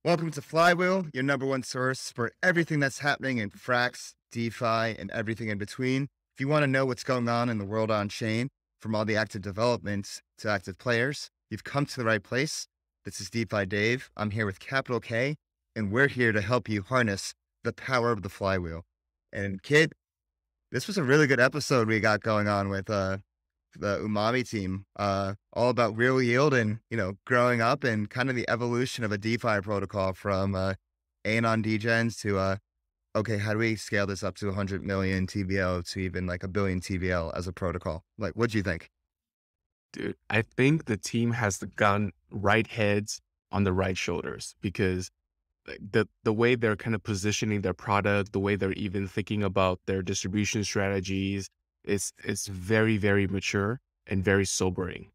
Welcome to Flywheel, your number one source for everything that's happening in Frax, DeFi, and everything in between. If you want to know what's going on in the world on chain, from all the active developments to active players, you've come to the right place. This is DeFi Dave. I'm here with Capital K, and we're here to help you harness the power of the flywheel. And Kiet, this was a really good episode we got going on with the Umami team, all about real yield and, growing up and kind of the evolution of a DeFi protocol from anon degens to, okay, how do we scale this up to 100 million TVL to even like a billion TVL as a protocol? Like, what do you think? Dude, I think the team has gotten right heads on the right shoulders, because the way they're kind of positioning their product, the way they're even thinking about their distribution strategies, it's very, very mature and very sobering.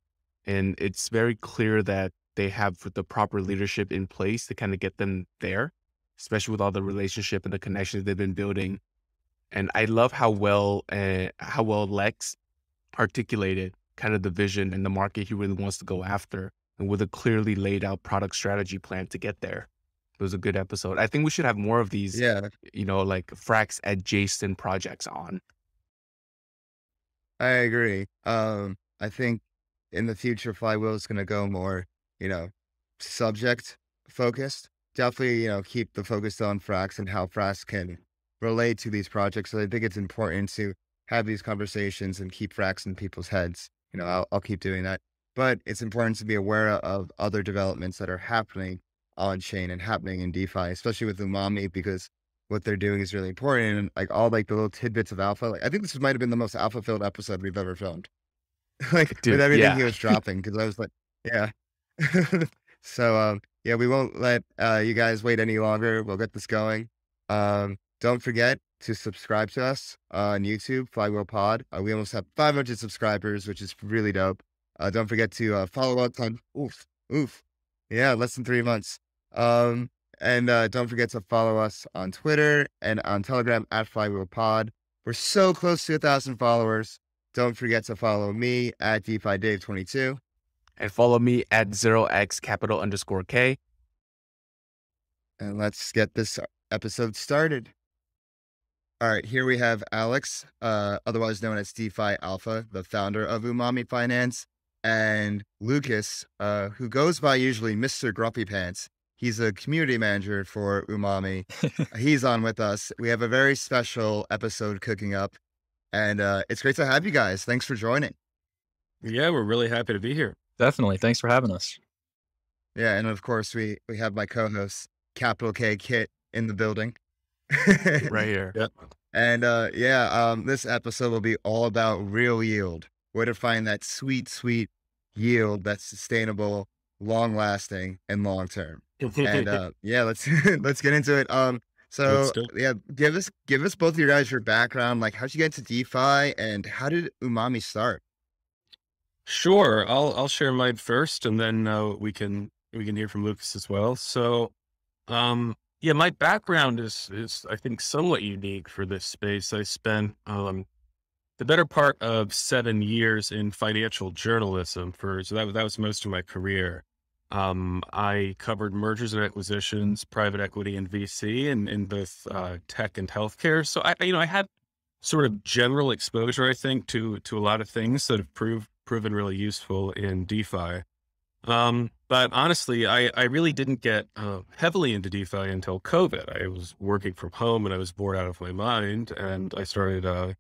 And it's very clear that they have the proper leadership in place to kind of get them there, especially with all the relationship and the connections they've been building. And I love how well Lex articulated kind of the vision and the market he really wants to go after, and with a clearly laid out product strategy plan to get there. It was a good episode. I think we should have more of these, like Frax adjacent projects on. I agree. I think in the future, Flywheel is going to go more, subject focused. Definitely, keep the focus on Frax and how Frax can relate to these projects. So I think it's important to have these conversations and keep Frax in people's heads. I'll keep doing that. But it's important to be aware of other developments that are happening on chain and happening in DeFi, especially with Umami, because what they're doing is really important. And like all like the little tidbits of alpha, like I think this might have been the most alpha filled episode we've ever filmed. Like Dude, with everything yeah. he was dropping. Cause I was like, yeah. So, we won't let you guys wait any longer. We'll get this going. Don't forget to subscribe to us on YouTube, Flywheelpod. We almost have 500 subscribers, which is really dope. Don't forget to follow us on, less than 3 months. And don't forget to follow us on Twitter and on Telegram at Flywheelpod. We're so close to 1,000 followers. Don't forget to follow me at DeFi Dave 22. And follow me at 0x_K. And let's get this episode started. All right, here we have Alex, otherwise known as DeFi Alpha, the founder of Umami Finance, and Lucas, who goes by usually MrGrumpyPants. He's a community manager for Umami. He's on with us. We have a very special episode cooking up, and it's great to have you guys. Thanks for joining. Yeah, we're really happy to be here. Definitely. Thanks for having us. Yeah, and of course, we have my co-host, Capital K Kiet, in the building. Right here. Yep. And this episode will be all about real yield, where to find that sweet, sweet yield that's sustainable, long lasting, and long term. And let's get into it. Give us both of you guys your background. Like, how'd you get into DeFi, and how did Umami start? Sure, I'll share mine first, and then we can hear from Lucas as well. So, my background is I think somewhat unique for this space. I spent the better part of 7 years in financial journalism so that was most of my career. I covered mergers and acquisitions, private equity, and VC in both tech and healthcare. So I had sort of general exposure, I think, to a lot of things that have proven really useful in DeFi. But honestly, I really didn't get heavily into DeFi until COVID. I was working from home and I was bored out of my mind, and I started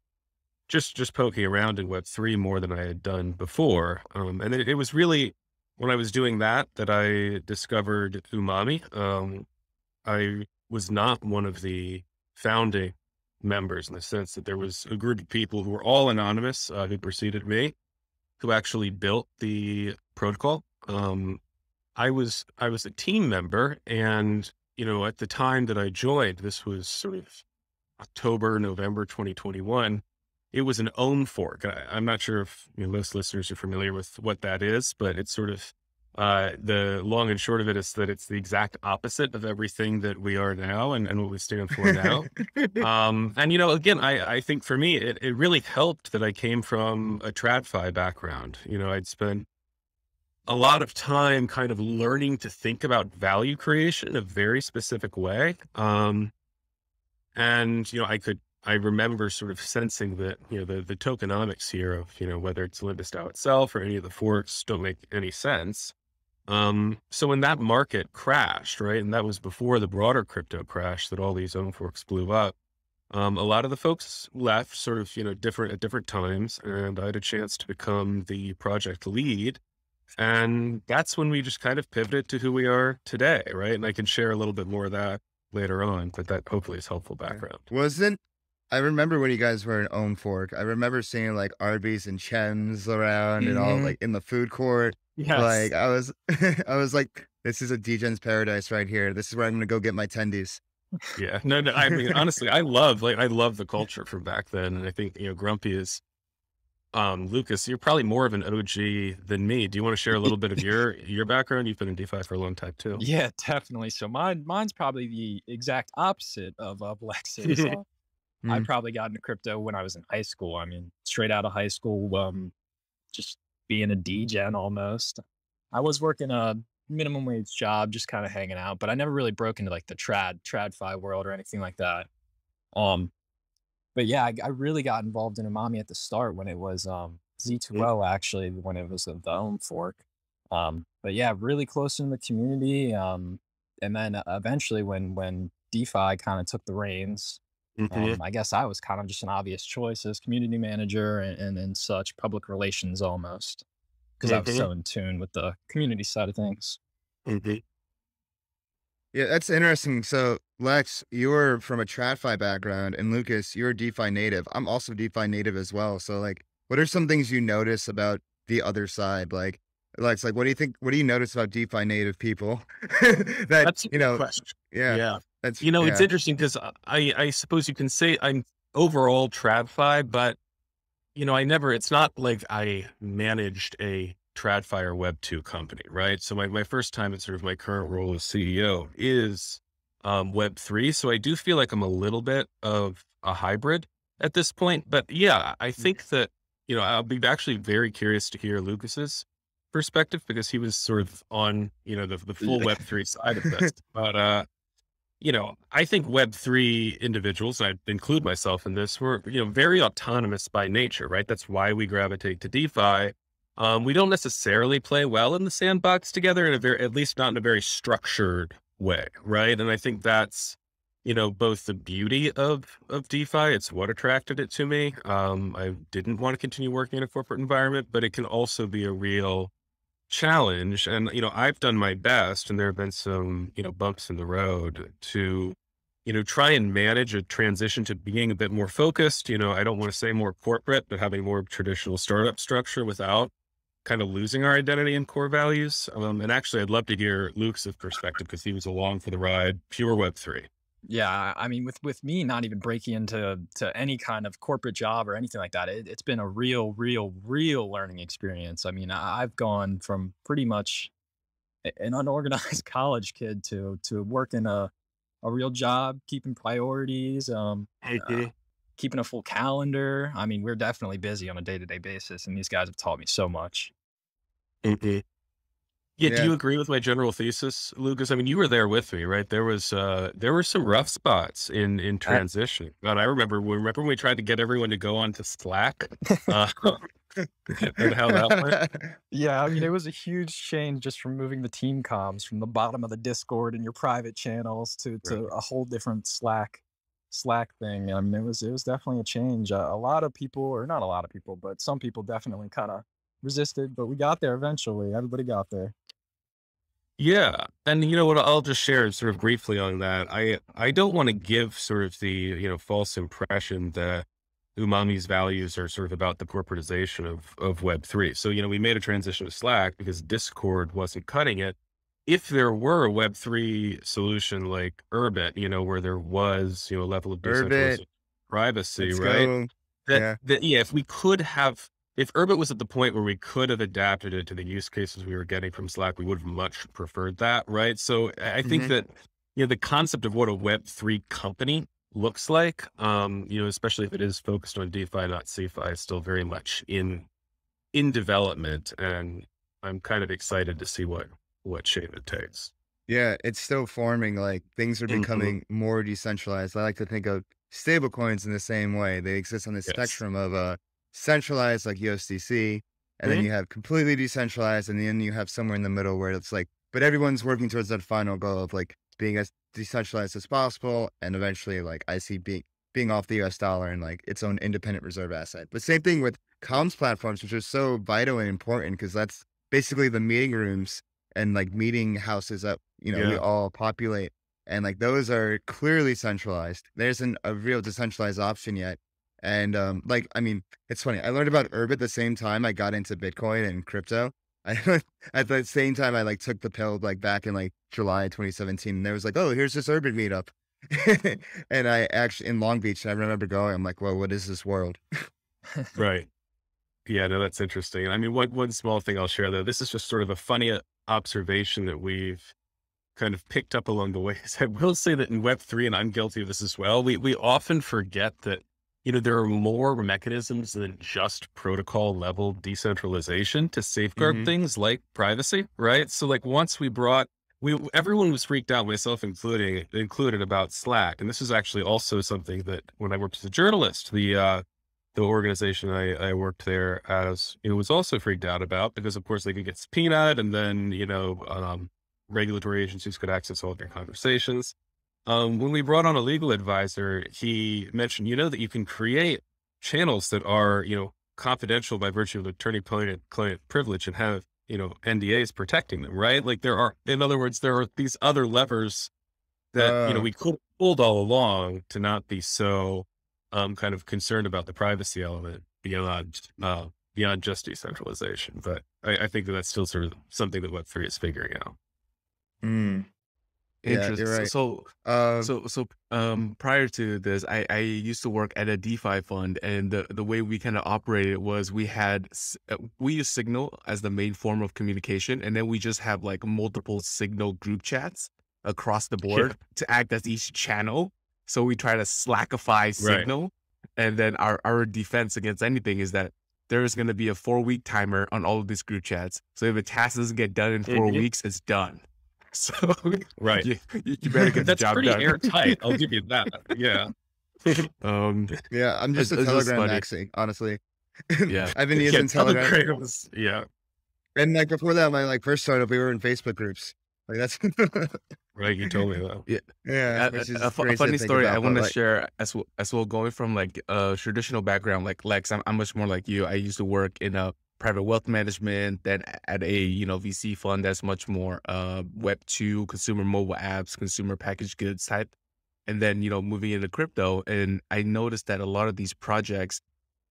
just poking around in Web3 more than I had done before. And it was really when I was doing that I discovered Umami. I was not one of the founding members, in the sense that there was a group of people who were all anonymous who preceded me, who actually built the protocol. I was a team member, and at the time that I joined, this was sort of October, November 2021. It was an own fork. I'm not sure if most listeners are familiar with what that is, but it's sort of the long and short of it is that it's the exact opposite of everything that we are now and what we stand for now. And again, I think for me, it really helped that I came from a TradFi background. I'd spent a lot of time kind of learning to think about value creation in a very specific way. And, I remember sort of sensing that, the tokenomics here of, whether it's LimbusDAO itself or any of the forks don't make any sense. So when that market crashed, right, and that was before the broader crypto crash that all these own forks blew up, a lot of the folks left sort of, at different times, and I had a chance to become the project lead. And that's when we just kind of pivoted to who we are today, right? And I can share a little bit more of that later on, but that hopefully is helpful background. I remember when you guys were an own fork, I remember seeing like Arby's and Chems around and all like in the food court. Yes. Like I was, I was like, this is a degen's paradise right here. This is where I'm going to go get my tendies. Yeah, no, I mean, honestly, I love the culture from back then. And I think, Grumpy is, Lucas, you're probably more of an OG than me. Do you want to share a little bit of your background? You've been in DeFi for a long time too. Yeah, definitely. So mine's probably the exact opposite of Lex's. I probably got into crypto when I was in high school. I mean, straight out of high school, just being a degen almost. I was working a minimum wage job, just kind of hanging out, but I never really broke into like the TradFi world or anything like that. But yeah, I really got involved in Umami at the start when it was Z2O, actually, when it was the own fork. But yeah, really close in the community. And then eventually when DeFi kind of took the reins, I guess I was kind of just an obvious choice as community manager and such, public relations almost, because I was so in tune with the community side of things. Yeah, that's interesting. So Lex, you're from a TradFi background, and Lucas, you're a DeFi native. I'm also DeFi native as well. So like, what are some things you notice about the other side? Like Lex, like, what do you think? What do you notice about DeFi native people? That's a good question. Yeah. It's interesting because I suppose you can say I'm overall TradFi, but it's not like I managed a TradFi or Web2 company, right? So my first time in sort of my current role as CEO is Web3. So I do feel like I'm a little bit of a hybrid at this point, but yeah, I think that, I'll be actually very curious to hear Lucas's perspective because he was sort of on, the full Web3 side of this, but, I think Web3 individuals, and I include myself in this, were, very autonomous by nature, right? That's why we gravitate to DeFi. We don't necessarily play well in the sandbox together at least not in a very structured way, right? And I think that's, both the beauty of DeFi. It's what attracted it to me. I didn't want to continue working in a corporate environment, but it can also be a real challenge. And, I've done my best, and there have been some, bumps in the road to, try and manage a transition to being a bit more focused. I don't want to say more corporate, but having more traditional startup structure without kind of losing our identity and core values. And actually, I'd love to hear Luke's perspective because he was along for the ride, pure Web3. Yeah, I mean, with me not even breaking into any kind of corporate job or anything like that, it's been a real learning experience. I mean, I've gone from pretty much an unorganized college kid to working a real job, keeping priorities, keeping a full calendar. I mean, we're definitely busy on a day-to-day basis, and these guys have taught me so much. Yeah, do you agree with my general thesis, Lucas? I mean, you were there with me, right? There were some rough spots in transition. God, I remember when we tried to get everyone to go onto Slack, and how that went. Yeah, I mean, it was a huge change just from moving the team comms from the bottom of the Discord and your private channels to a whole different Slack thing. I mean, it was definitely a change. A lot of people, or not a lot of people, but some people definitely kind of resisted, but we got there eventually. Everybody got there. Yeah. And you know what, I'll just share sort of briefly on that. I don't want to give sort of the, false impression that Umami's values are sort of about the corporatization of Web3. So, we made a transition to Slack because Discord wasn't cutting it. If there were a Web3 solution like Urbit, where there was, a level of decentralized privacy, right? If we could have, if Urbit was at the point where we could have adapted it to the use cases we were getting from Slack, we would have much preferred that, right? So I think that, the concept of what a Web3 company looks like, especially if it is focused on DeFi, not CeFi, is still very much in development. And, I'm kind of excited to see what shape it takes. Yeah, it's still forming. Like things are Hmm. becoming more decentralized. I like to think of stable coins in the same way. They exist on the Yes. spectrum of centralized like USDC, and then Mhm. you have completely decentralized, and then you have somewhere in the middle where it's like, but everyone's working towards that final goal of like being as decentralized as possible, and eventually like I see being off the US dollar and like its own independent reserve asset. But same thing with comms platforms, which are so vital and important because that's basically the meeting rooms and like meeting houses that we Yeah. all populate, and like those are clearly centralized. There isn't a real decentralized option yet. And like I mean, it's funny. I learned about Urbit the same time I got into Bitcoin and crypto. I at the same time I like took the pill like back in like July 2017. And there was like, oh, here's this Urbit meetup, and I actually in Long Beach. And I remember going. I'm like, whoa, what is this world? Right. Yeah, no, that's interesting. I mean, one small thing I'll share though, this is just sort of a funny observation that we've kind of picked up along the way. Is I will say that in Web3, and I'm guilty of this as well, we often forget that, there are more mechanisms than just protocol level decentralization to safeguard Hmm. things like privacy, right? So like once everyone was freaked out, myself included about Slack. And this is actually also something that when I worked as a journalist, the organization I worked there as, was also freaked out about because of course they could get subpoenaed and then, regulatory agencies could access all of your conversations. When we brought on a legal advisor, he mentioned, that you can create channels that are, confidential by virtue of attorney-client privilege and have, NDAs protecting them, right? Like in other words, there are these other levers that, Uh, we could have pulled all along to not be so kind of concerned about the privacy element beyond just decentralization. But I think that that's still sort of something that Web3 is figuring out. mm, yeah, Interest. you're right. Uh, Prior to this, I used to work at a DeFi fund, and the way we kind of operated was we use Signal as the main form of communication, and then we just have like multiple Signal group chats across the Yeah. board to act as each channel. So we try to Slackify Right. Signal, and then our defense against anything is that there is going to be a 4-week timer on all of these group chats. So if a task doesn't get done in 4 Mhm. weeks, it's done. So Right. you better get the That's job pretty done. airtight. I'll give you that. Yeah. Um, yeah, I'm just a it's just Telegram funny. maxi, honestly. Yeah. I've been Yeah. using Telegram, Telegrams. Yeah. and like before that, my like first startup, we were in Facebook groups. Like that's Right. You told me that. Yeah. yeah, which is A crazy to funny think story I about. But want to like, share as well, going from like a traditional background, like Lex, I'm much more like you. I used to work in a private wealth management, then at a, VC fund that's much more Web2, consumer mobile apps, consumer packaged goods type. And then, moving into crypto. And I noticed that a lot of these projects,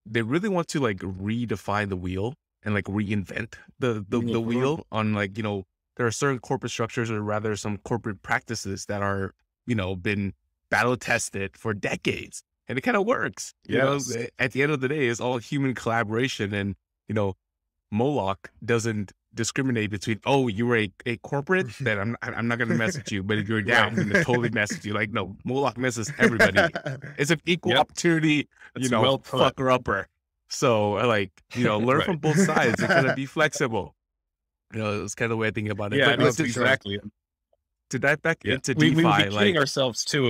they really want to like redefine the wheel and like reinvent the Mhm. wheel on like, there are certain corporate structures or rather some corporate practices that are, been battle tested for decades, and it kind of works. Yes. At the end of the day, it's all human collaboration. And, you know, Moloch doesn't discriminate between, oh, you were a corporate, then I'm not going to mess with you. But if you're down, Right. I'm going to totally mess with you. Like, no, Moloch messes everybody. It's an equal Yep. opportunity, That's well put. fucker upper. So like, learn from Right. both sides and kind of be flexible. It's kind of the way I think about it. Yeah. But No, oh, for sure. exactly. to dive back Yeah, into we would be DeFi, kidding like, ourselves too uh,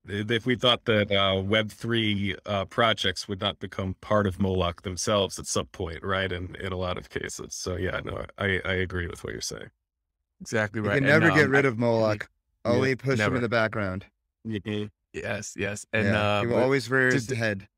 if we thought that Web3 projects would not become part of Moloch themselves at some point, right? In a lot of cases. So yeah, no, I agree with what you're saying. exactly You right. can And never get rid I, of Moloch. Yeah, Only push him in never. the background. Mhm. Yes. And Yeah, he will but always rear his to head.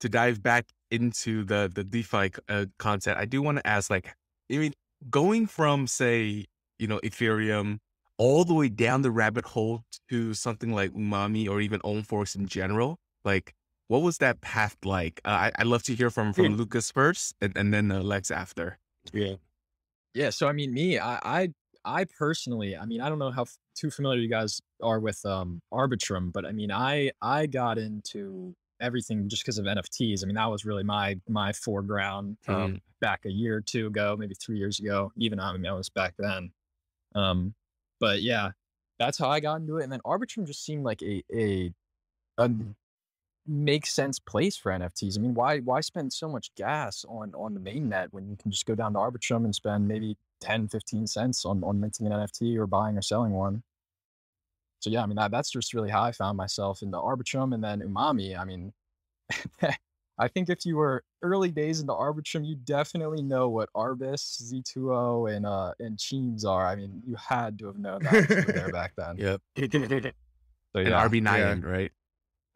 to dive back into the DeFi content, I do want to ask, like, I mean, going from say, Ethereum all the way down the rabbit hole to something like Umami or even Own Forks in general, like, what was that path like? I'd love to hear from Hmm. Lucas first, and then Lex after. Yeah. Yeah, so I mean, me, I personally, I mean, I don't know how too familiar you guys are with Arbitrum, but I mean, I got into everything just because of NFTs. I mean, that was really my foreground Mhm. back a year or two ago, maybe 3 years ago. Even I mean, I was back then. Um, but yeah, that's how I got into it. And then Arbitrum just seemed like a makes sense place for NFTs. I mean, why spend so much gas on the mainnet when you can just go down to Arbitrum and spend maybe 10, 15 cents on minting an NFT or buying or selling one? So yeah, I mean, that's just really how I found myself in the Arbitrum. And then Umami, I mean, I think if you were early days into Arbitrum, you definitely know what Arbis, Z2O, and Cheems are. I mean, you had to have known that if you were there back then. Yep. So And yeah, RB9, right?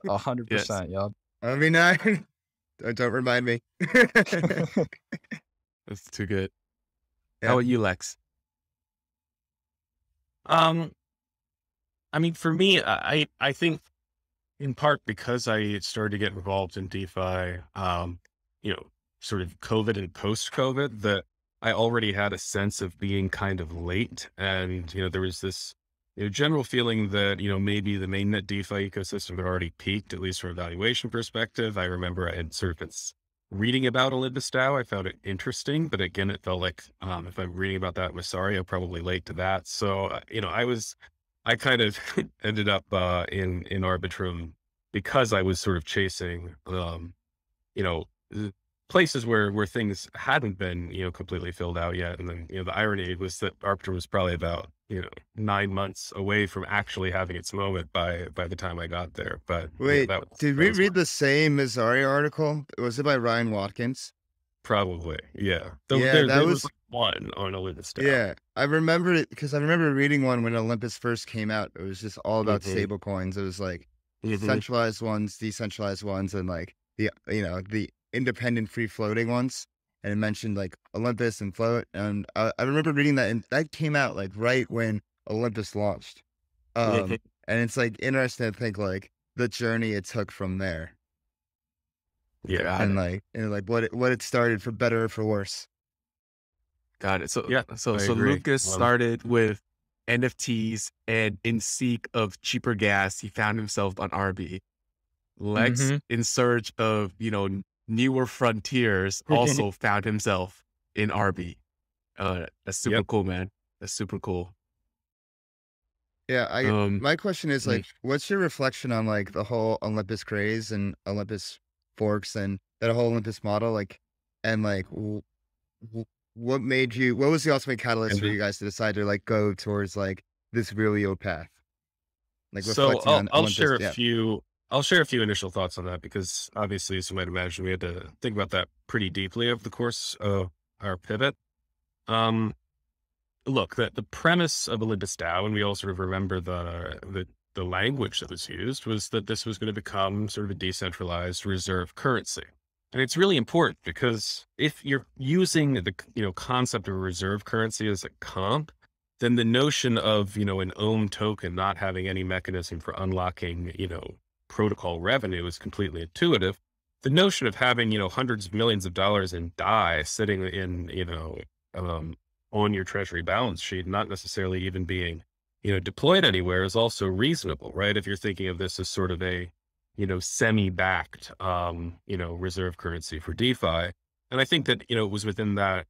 100%. Yep. RB9. Don't remind me. That's too good. Yeah. How about you, Lex? I mean, for me, I think in part because I started to get involved in DeFi, sort of COVID and post-COVID, that I already had a sense of being kind of late. And, there was this general feeling that, maybe the mainnet DeFi ecosystem had already peaked, at least from a valuation perspective. I remember I had sort of been reading about Olympus DAO. I found it interesting, but again, it felt like if I'm reading about that with Masari, I'm probably late to that. So, I kind of ended up in Arbitrum because I was sort of chasing, places where things hadn't been, completely filled out yet. And then, the irony was that Arbitrum was probably about, 9 months away from actually having its moment by the time I got there. But Wait, did we read the the same Mazzari article? Was it by Ryan Watkins? probably, yeah. Yeah, that was like one on Olympus DAO. Yeah, I remember it because I remember reading one when Olympus first came out. It was just all about Mhm. stable coins. It was like Mhm. centralized ones, decentralized ones, and like the independent free floating ones. And it mentioned like Olympus and Float. And I remember reading that, and that came out like right when Olympus launched. Mhm. And it's like interesting to think like the journey it took from there, Yeah. Got and it. like what it started for better or for worse. Got it. So, Yeah, so I so agree. Lucas started with NFTs, and in seek of cheaper gas, he found himself on RB. Lex, Mhm. in search of, newer frontiers, also found himself in RB. That's super Yep. cool, man. That's super cool. Yeah, Um, my question is like, mm, what's your reflection on like the whole Olympus craze and Olympus forks and that whole Olympus model, like, and like, what made you? What was the ultimate catalyst for And you guys to decide to like go towards like this real yield path? Like so reflecting on I'll Olympus, share a yeah. few I'll share a few initial thoughts on that because obviously, as you might imagine, we had to think about that pretty deeply over the course of our pivot. Um, Look, the premise of Olympus DAO, and we all sort of remember the language that was used, was that this was going to become sort of a decentralized reserve currency. And it's really important because if you're using the concept of a reserve currency as a comp, then the notion of an ohm token not having any mechanism for unlocking protocol revenue is completely intuitive. The notion of having hundreds of millions of dollars in DAI sitting in on your treasury balance sheet, not necessarily even being, deployed anywhere is also reasonable, right? If you're thinking of this as sort of a, semi-backed, reserve currency for DeFi. And I think that, it was within that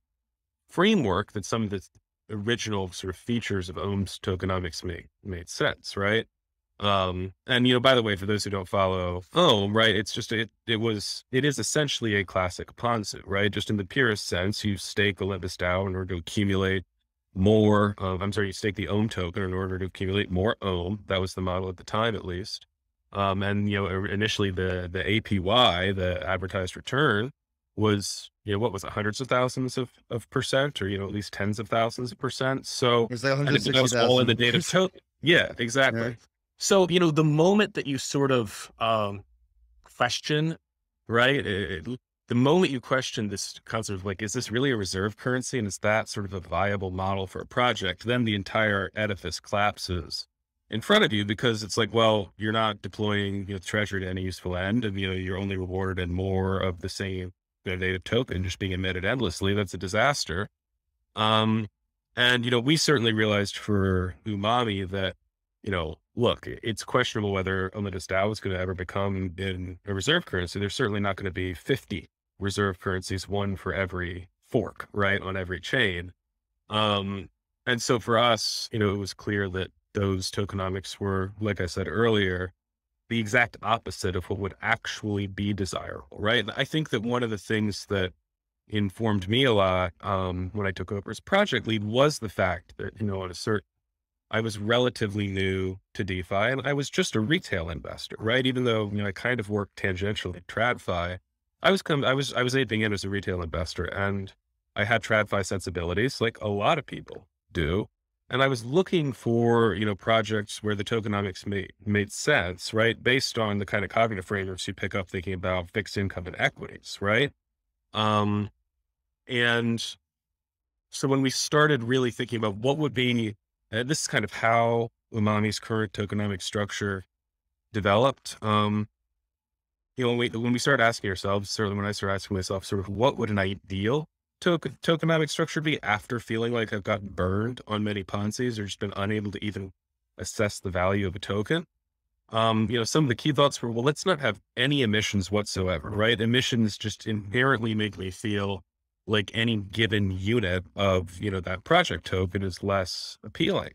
framework that some of the original sort of features of Ohm's tokenomics made sense, right? And by the way, for those who don't follow Ohm, right, it's just it is essentially a classic pawn suit, right? Just in the purest sense, you stake Olympus DAO in order to accumulate more you stake the Ohm token in order to accumulate more Ohm. That was the model at the time, at least. And initially the APY, the advertised return, was what was it, hundreds of thousands of percent, or at least tens of thousands of percent. So It was like and that was 160,000. all in the native token. Yeah, exactly. Yeah. So, the moment that you sort of question, right? The moment you question this concept of like, is this really a reserve currency? And is that sort of a viable model for a project? Then the entire edifice collapses in front of you because it's like, well, you're not deploying treasure to any useful end. And, you're only rewarded in more of the same native token just being emitted endlessly. That's a disaster. And, we certainly realized for Umami that, look, it's questionable whether Olympus DAO is going to ever become in a reserve currency. There's certainly not going to be 50 reserve currencies, one for every fork, right, on every chain. And so for us, it was clear that those tokenomics were, like I said earlier, the exact opposite of what would actually be desirable, right? And I think that one of the things that informed me a lot when I took over as project lead was the fact that, I was relatively new to DeFi and I was just a retail investor, right? Even though, I kind of worked tangentially at TradFi, I was aping in as a retail investor, and I had TradFi sensibilities like a lot of people do. And I was looking for, projects where the tokenomics made sense, right? Based on the kind of cognitive frameworks you pick up thinking about fixed income and equities, right? And so when we started really thinking about what would be, this is kind of how Umami's current tokenomic structure developed. When we started asking ourselves, certainly when I started asking myself, sort of what would an ideal tokenomic structure be after feeling like I've gotten burned on many Ponzi's or just been unable to even assess the value of a token. Some of the key thoughts were, well, let's not have any emissions whatsoever, right? Emissions just inherently make me feel like any given unit of, that project token is less appealing.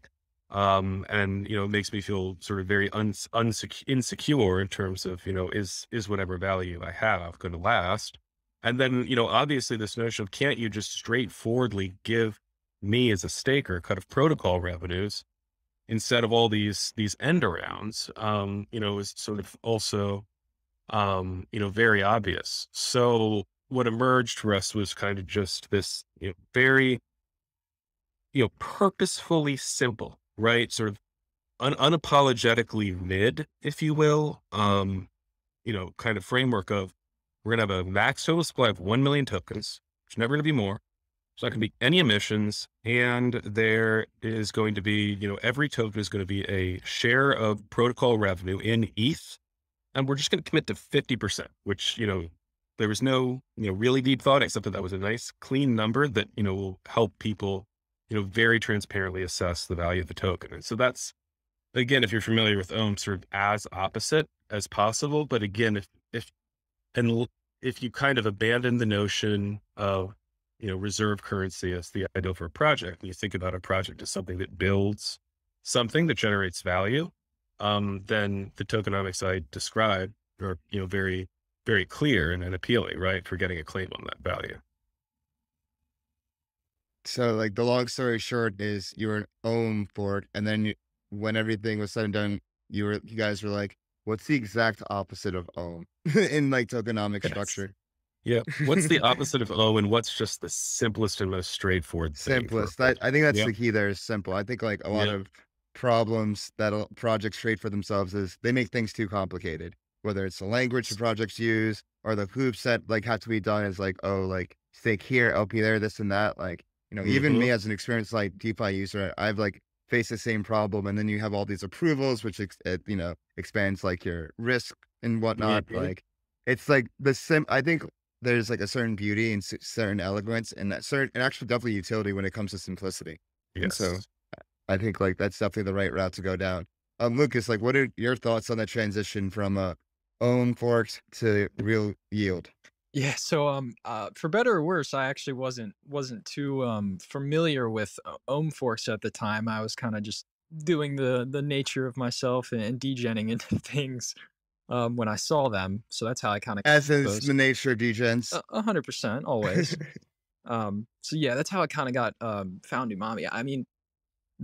And, it makes me feel sort of very insecure in terms of, is whatever value I have going to last? And then, obviously this notion of can't you just straightforwardly give me as a staker cut of protocol revenues instead of all these end arounds, is sort of also, very obvious. So what emerged for us was kind of just this, very, purposefully simple, right? Sort of unapologetically mid, if you will, kind of framework of we're going to have a max total supply of 1 million tokens. It's never going to be more. There's not going to be any emissions. And there is going to be, every token is going to be a share of protocol revenue in ETH. And we're just going to commit to 50%, which, there was no, really deep thought, except that was a nice clean number that, will help people, very transparently assess the value of the token. And so that's, again, if you're familiar with Ohm, sort of as opposite as possible. But again, if you kind of abandon the notion of, reserve currency as the ideal for a project, and you think about a project as something that builds something that generates value, then the tokenomics I described are, very, very clear and appealing, right? For getting a claim on that value. So like the long story short is you were an Ohm fork, and then when everything was said and done, you guys were like, what's the exact opposite of Ohm in like tokenomic structure? Yeah. What's the opposite of O, and what's just the simplest and most straightforward thing? Simplest. I think that's the key there is simple. I think like a lot of problems that projects create for themselves is they make things too complicated, whether it's the language the projects use or the hoops that like have to be done is like, oh, like stake here, LP there, this and that. Like, even me as an experienced like DeFi user, I've like faced the same problem. And then you have all these approvals, which, expands like your risk and whatnot. Like it's like I think there's like a certain beauty and certain eloquence and and actually definitely utility when it comes to simplicity. Yes. And so I think like that's definitely the right route to go down. Lucas, like what are your thoughts on that transition from Ohm forks to real yield? Yeah. So, for better or worse, I actually wasn't too familiar with Ohm forks at the time. I was kind of just doing the nature of myself and degenning into things when I saw them. So that's how I kind of as is the nature of degens. 100% always. So yeah, that's how I kind of got found Umami. I mean,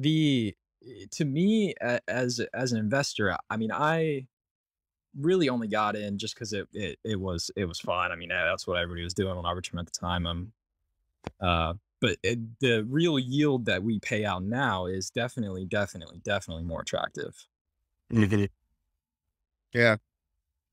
to me as an investor, I mean, I really only got in just because it was fun. I mean, that's what everybody was doing on Arbitrum at the time. But the real yield that we pay out now is definitely more attractive. Yeah.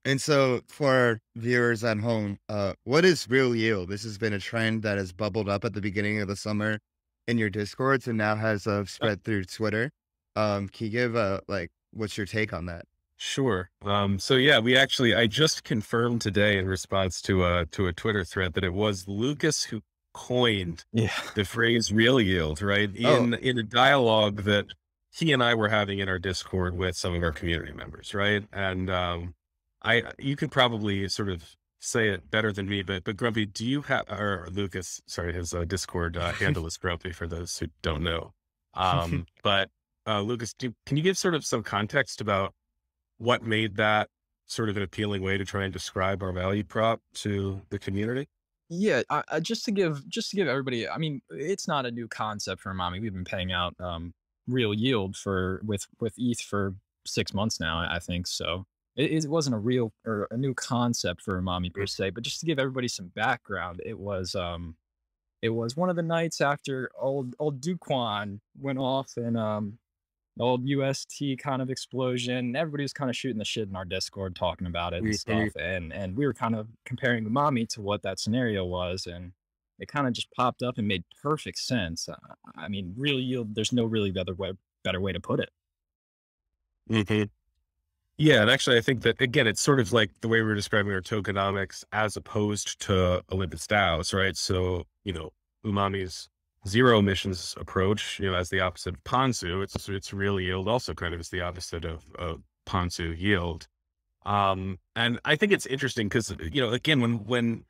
And so for viewers at home, what is real yield? This has been a trend that has bubbled up at the beginning of the summer in your Discords and now has spread through Twitter. Can you give like, what's your take on that? Sure. So yeah, I just confirmed today in response to a Twitter thread that it was Lucas who coined the phrase real yield, right? In a dialogue that he and I were having in our Discord with some of our community members, right? And you could probably sort of say it better than me, but Grumpy, do you have, or Lucas, sorry, his Discord handle is Grumpy for those who don't know. But Lucas, can you give sort of some context about what made that sort of an appealing way to try and describe our value prop to the community? Yeah, just to give everybody, I mean, it's not a new concept for Umami. We've been paying out real yield with ETH for 6 months now, I think. So it wasn't a real or a new concept for Umami per se. But just to give everybody some background, it was one of the nights after old Duquan went off and the old UST kind of explosion. Everybody was kind of shooting the shit in our Discord, talking about it and stuff. And we were kind of comparing Umami to what that scenario was. And it kind of just popped up and made perfect sense. I mean, real yield, there's no really better way to put it. Mm-hmm. Yeah. And actually, I think that, again, it's sort of like the way we're describing our tokenomics as opposed to Olympus DAOs, right? So, Umami's zero emissions approach, as the opposite of Ponzu, it's real yield also kind of is the opposite of Ponzu yield. And I think it's interesting because, again, when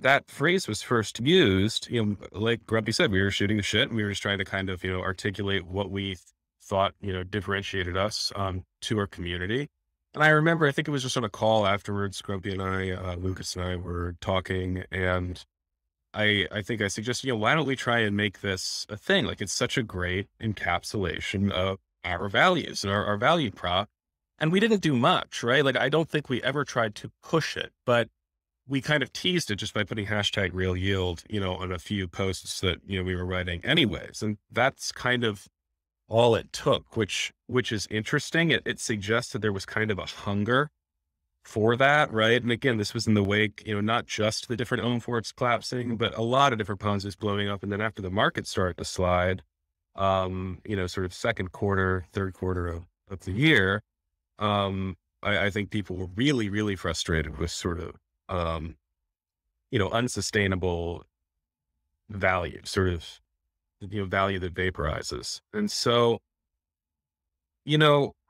that phrase was first used, like Grumpy said, we were shooting the shit and we were just trying to kind of, articulate what we thought, differentiated us to our community. And I remember, I think it was just on a call afterwards, Grumpy and I, Lucas and I were talking, and I think I suggest, why don't we try and make this a thing? Like, it's such a great encapsulation of our values and our value prop. And we didn't do much, right? Like, I don't think we ever tried to push it, but we kind of teased it just by putting hashtag real yield, on a few posts that, we were writing anyways. And that's kind of all it took, which is interesting. It suggests that there was kind of a hunger for that, right? And again, this was in the wake, not just the different own forks collapsing, but a lot of different Ponzi's blowing up. And then after the market started to slide, sort of second quarter, third quarter of the year, I think people were really, really frustrated with sort of, unsustainable value, sort of, value that vaporizes. And so,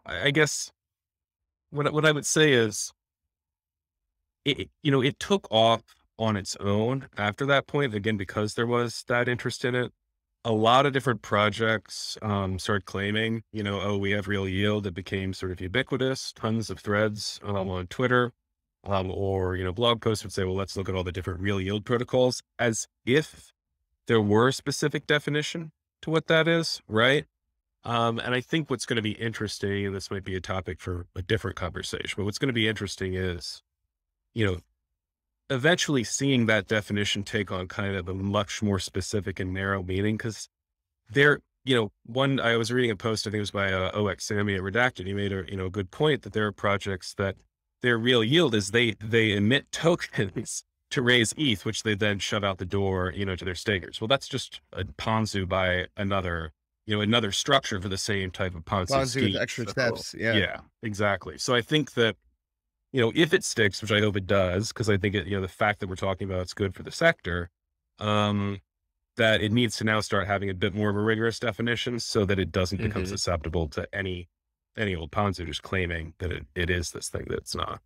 I guess what I would say is, it took off on its own after that point, again, because there was that interest in it. A lot of different projects started claiming, oh, we have real yield. It became sort of ubiquitous. Tons of threads on Twitter or, blog posts would say, well, let's look at all the different real yield protocols, as if there were a specific definition to what that is, right? And I think what's going to be interesting, and this might be a topic for a different conversation, but what's going to be interesting is, eventually seeing that definition take on kind of a much more specific and narrow meaning. Cause there, I was reading a post, I think it was by OX Sammy at Redacted. He made a good point that there are projects that their real yield is they emit tokens to raise ETH, which they then shove out the door, to their stakers. Well, that's just a Ponzu by another structure for the same type of Ponzi scheme. With extra steps. Yeah. Yeah, exactly. So I think that, if it sticks, which I hope it does, because I think the fact that we're talking about it's good for the sector, that it needs to now start having a bit more of a rigorous definition so that it doesn't become susceptible to any old Ponzi just claiming that it is this thing that it's not.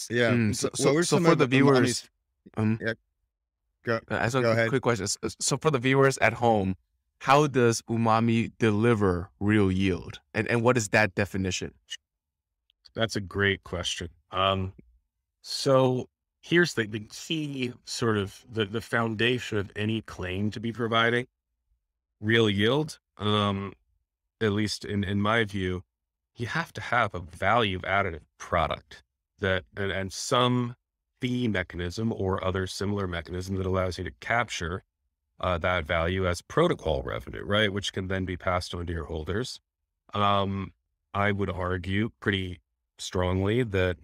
Yeah. So for the viewers, go as a ahead. quick question. So for the viewers at home, how does Umami deliver real yield? And what is that definition? That's a great question. So here's the key sort of the foundation of any claim to be providing real yield. At least in my view, you have to have a value additive product that, and some fee mechanism or other similar mechanism that allows you to capture that value as protocol revenue, right? Which can then be passed on to your holders. I would argue pretty strongly that,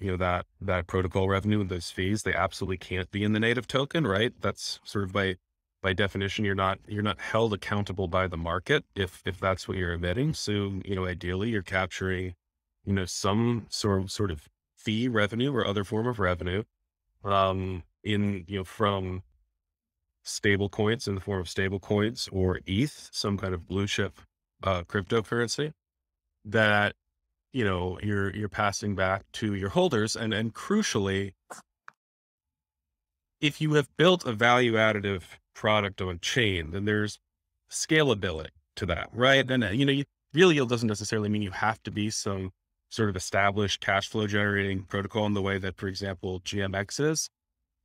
that protocol revenue and those fees, they absolutely can't be in the native token, right? That's sort of by definition, you're not held accountable by the market if that's what you're emitting. So, ideally you're capturing, some sort of fee revenue or other form of revenue, from stable coins in the form of stable coins or ETH, some kind of blue chip, cryptocurrency that, you're passing back to your holders. And crucially, if you have built a value additive product on chain, then there's scalability to that, right? And, real yield doesn't necessarily mean you have to be some sort of established cash flow generating protocol in the way that, for example, GMX is.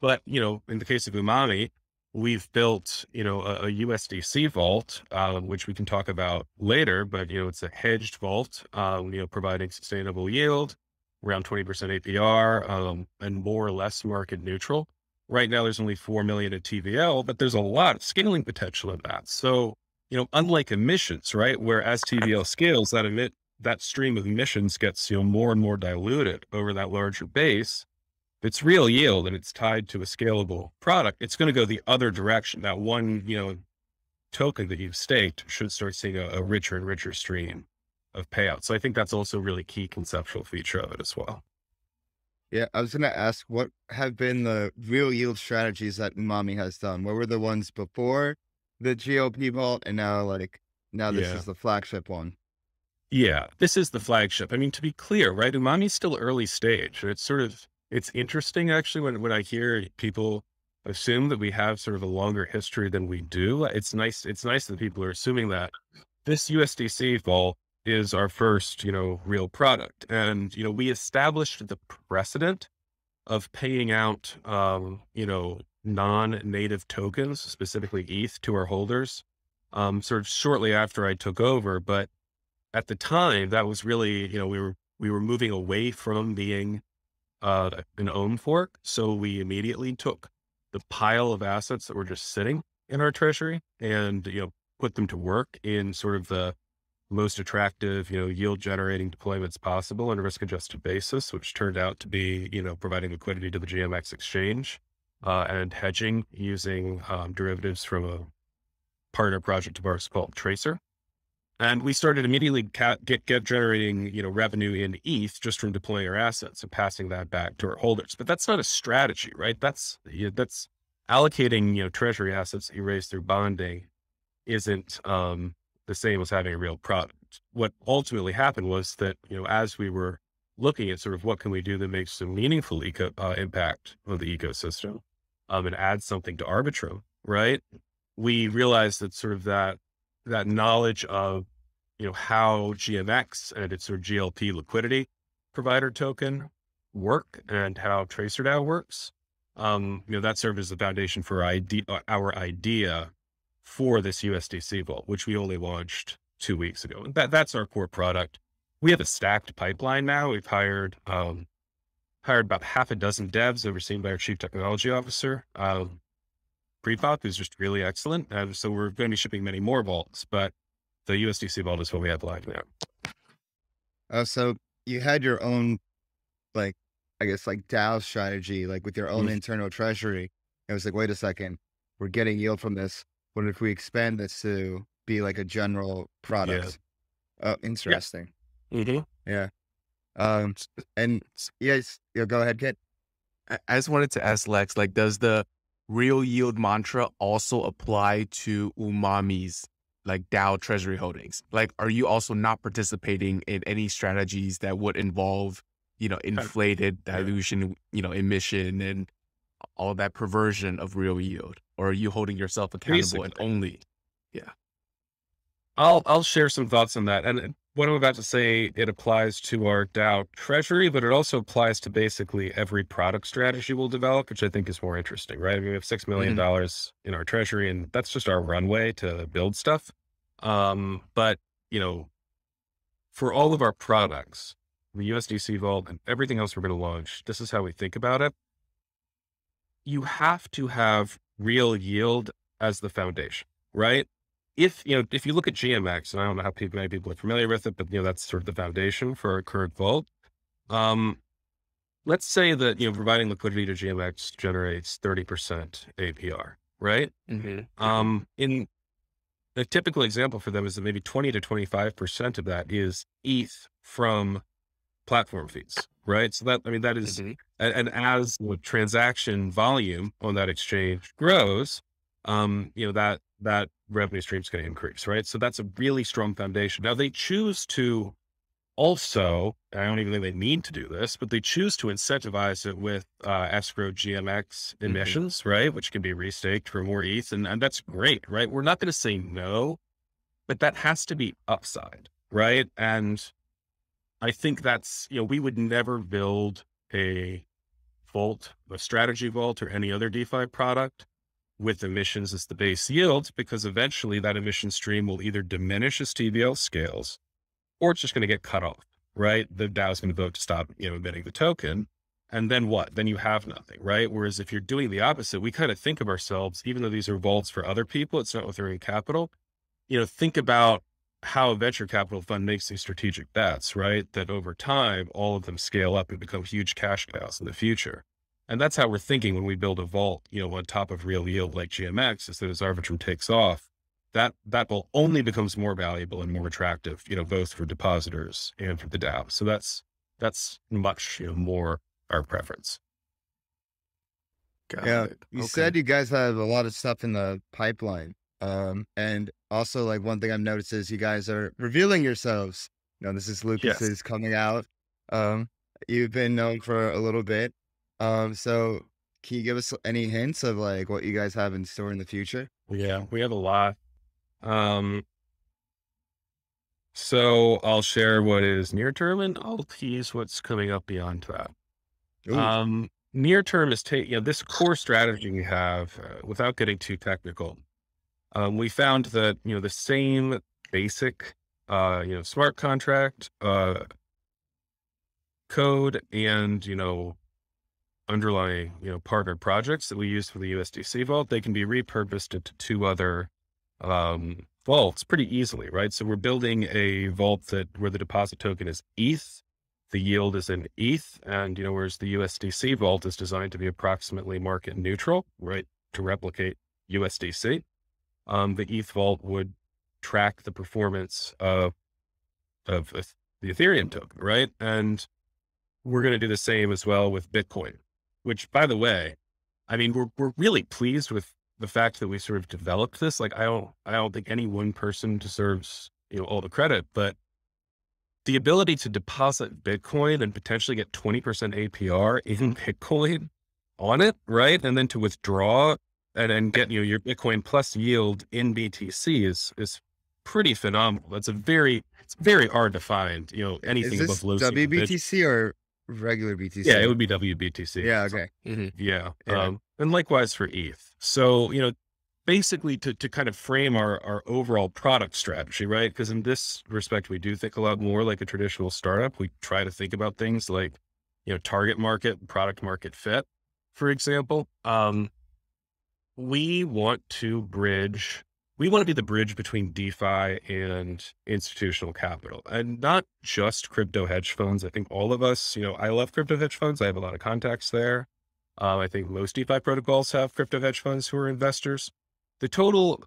But, in the case of Umami, we've built, a USDC vault, which we can talk about later, but, it's a hedged vault, providing sustainable yield, around 20% APR, and more or less market neutral. Right now, there's only 4 million at TVL, but there's a lot of scaling potential in that. So, unlike emissions, right, where as TVL scales, that stream of emissions gets, more and more diluted over that larger base. If it's real yield and it's tied to a scalable product, it's going to go the other direction. That one, token that you've staked should start seeing a richer and richer stream of payouts. So I think that's also a really key conceptual feature of it as well. Yeah, I was going to ask, what have been the real yield strategies that Umami has done? What were the ones before the GLP vault, and now this is the flagship one? Yeah, this is the flagship. I mean, to be clear, right? Umami's still early stage. It's interesting actually when I hear people assume that we have sort of a longer history than we do. It's nice that people are assuming that. This USDC vault is our first, real product. And, we established the precedent of paying out, non-native tokens, specifically ETH, to our holders, sort of shortly after I took over. But at the time, that was really, we were moving away from being an own fork. So we immediately took the pile of assets that were just sitting in our treasury and, put them to work in sort of the most attractive, yield generating deployments possible on a risk adjusted basis, which turned out to be, providing liquidity to the GMX exchange, and hedging using, derivatives from a partner project of ours called Tracer. And we started immediately get generating, revenue in ETH just from deploying our assets and passing that back to our holders. But that's not a strategy, right? That's allocating, treasury assets that you raise through bonding isn't the same as having a real product. What ultimately happened was that, as we were looking at sort of what can we do that makes some meaningful impact on the ecosystem, and add something to Arbitrum, right? We realized that sort of that knowledge of, how GMX and its sort of GLP liquidity provider token work and how TracerDAO works, that served as the foundation for our idea for this USDC vault, which we only launched 2 weeks ago. And that's our core product. We have a stacked pipeline now. We've hired about half a dozen devs overseen by our chief technology officer, Prepop, who's just really excellent. And so we're going to be shipping many more vaults, but the USDC vault is what we have live now. So you had your own, DAO strategy, with your own internal treasury. It was like, wait a second, we're getting yield from this. What if we expand this to be like a general product? Yeah. Oh, interesting. Yeah. Mm-hmm. Yeah. And yes, go ahead, Kiet. I just wanted to ask Lex, does the real yield mantra also apply to Umami's DAO treasury holdings? Are you also not participating in any strategies that would involve, inflated dilution, emission and all that perversion of real yield? Or are you holding yourself accountable Basically. and only? Yeah. I'll share some thoughts on that. And what I'm about to say, it applies to our DAO treasury, but it also applies to basically every product strategy we'll develop, which I think is more interesting, right? I mean, we have $6 million in our treasury, and that's just our runway to build stuff. But, for all of our products, the USDC vault and everything else we're going to launch, this is how we think about it. You have to have real yield as the foundation, right? If you look at GMX, and I don't know how many people are familiar with it, but that's sort of the foundation for our current vault. Let's say that, providing liquidity to GMX generates 30% APR, right? Mm-hmm. In the typical example for them is that maybe 20 to 25% of that is ETH from platform fees, right? So that is, and as the transaction volume on that exchange grows, that revenue stream is going to increase, right? So that's a really strong foundation. Now they choose to also, I don't even think they need to do this, but they choose to incentivize it with escrow GMX emissions, right? Which can be restaked for more ETH. And that's great, right? We're not going to say no, but that has to be upside, right? And I think that's, we would never build a vault, a strategy vault or any other DeFi product with emissions as the base yield, because eventually that emission stream will either diminish as TVL scales, or it's just going to get cut off, right? The DAO is going to vote to stop, emitting the token. And then what? Then you have nothing, right? Whereas if you're doing the opposite, we kind of think of ourselves, even though these are vaults for other people, it's not with their own capital. Think about how a venture capital fund makes these strategic bets, right? That over time, all of them scale up and become huge cash cows in the future. And that's how we're thinking when we build a vault, on top of real yield like GMX, is that as Arbitrum takes off, that vault only becomes more valuable and more attractive, both for depositors and for the DAO. So that's much, more our preference. Got it. You said you guys have a lot of stuff in the pipeline. And also, like, one thing I've noticed is you guys are revealing yourselves. This is Lucas's coming out. You've been known for a little bit. So can you give us any hints of like what you guys have in store in the future? Yeah, we have a lot. So I'll share what is near term, and I'll tease what's coming up beyond that. Ooh. Near term is this core strategy we have, without getting too technical. We found that, the same basic, smart contract, code and, underlying, partner projects that we use for the USDC vault, they can be repurposed into two other, vaults pretty easily, right? So we're building a vault where the deposit token is ETH, the yield is in ETH, and, whereas the USDC vault is designed to be approximately market neutral, right? To replicate USDC. The ETH vault would track the performance of the Ethereum token, right? And we're going to do the same as well with Bitcoin, which, by the way, I mean, we're really pleased with the fact that we sort of developed this. Like, I don't think any one person deserves, all the credit, but the ability to deposit Bitcoin and potentially get 20% APR in Bitcoin on it, right? And then to withdraw and then get, your Bitcoin plus yield in BTC is pretty phenomenal. It's very hard to find, anything above low WBTC or regular BTC? Yeah, it would be WBTC. Yeah. Okay. Yeah. And likewise for ETH. So, basically to kind of frame our overall product strategy, right? Because in this respect, we do think a lot more like a traditional startup. We try to think about things like, target market, product market fit, for example. We want to be the bridge between DeFi and institutional capital, and not just crypto hedge funds. I think all of us, I love crypto hedge funds. I have a lot of contacts there. I think most DeFi protocols have crypto hedge funds who are investors. The total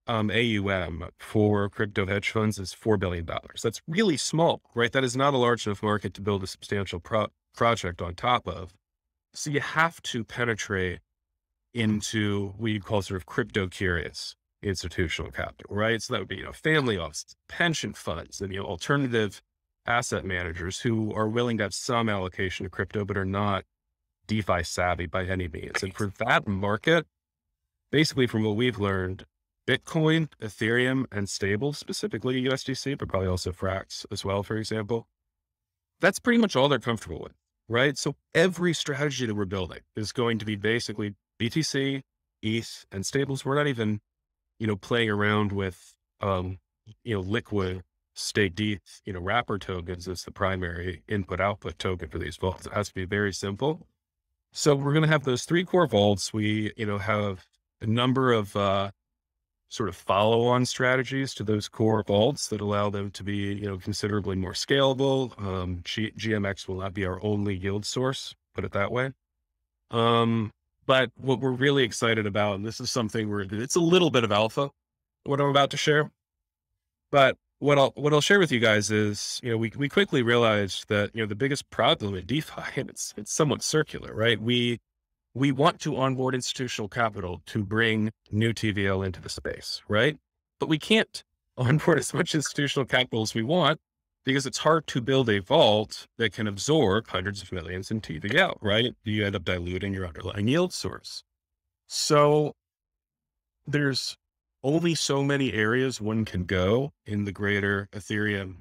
AUM for crypto hedge funds is $4 billion. That's really small, right? That is not a large enough market to build a substantial project on top of. So you have to penetrate into what you call sort of crypto curious institutional capital, right? So that would be, family offices, pension funds, and, alternative asset managers who are willing to have some allocation to crypto, but are not DeFi savvy by any means. And for that market, basically from what we've learned, Bitcoin, Ethereum, and stables, specifically USDC, but probably also Frax as well, for example, that's pretty much all they're comfortable with, right? So every strategy that we're building is going to be basically BTC, ETH, and stables. We're not even, playing around with, liquid staked ETH, wrapper tokens as the primary input output token for these vaults. It has to be very simple. So we're going to have those three core vaults. We, have a number of, sort of follow on strategies to those core vaults that allow them to be, considerably more scalable. GMX will not be our only yield source, put it that way. But what we're really excited about, and this is something it's a little bit of alpha, what I'm about to share, but what I'll share with you guys is, we quickly realized that, the biggest problem at DeFi, and it's somewhat circular, right? We want to onboard institutional capital to bring new TVL into the space, right? But we can't onboard as much institutional capital as we want, because it's hard to build a vault that can absorb hundreds of millions in TVL, right? You end up diluting your underlying yield source. So there's only so many areas one can go in the greater Ethereum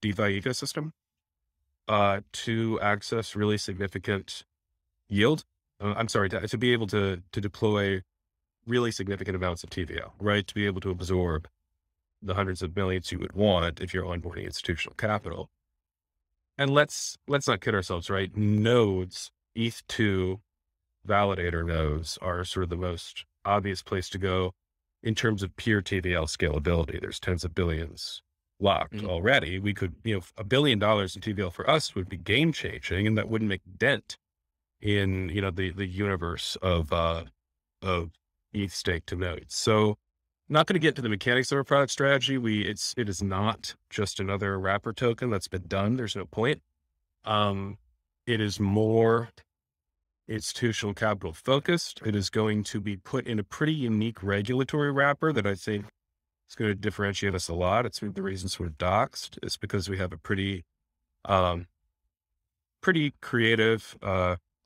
DeFi ecosystem. to access really significant yield. I'm sorry, to be able to deploy really significant amounts of TVL, right? To be able to absorb the hundreds of millions you would want if you're onboarding institutional capital. And let's not kid ourselves, right? Nodes, ETH2 validator nodes are sort of the most obvious place to go in terms of pure TVL scalability. There's tens of billions locked already. We could, $1 billion in TVL for us would be game changing, and that wouldn't make a dent in, the universe of ETH stake to nodes. So not going to get to the mechanics of our product strategy. It is not just another wrapper token that's been done. There's no point. It is more institutional capital focused. It is going to be put in a pretty unique regulatory wrapper that I think is going to differentiate us a lot. It's one of the reasons we're doxed. It's because we have a pretty creative,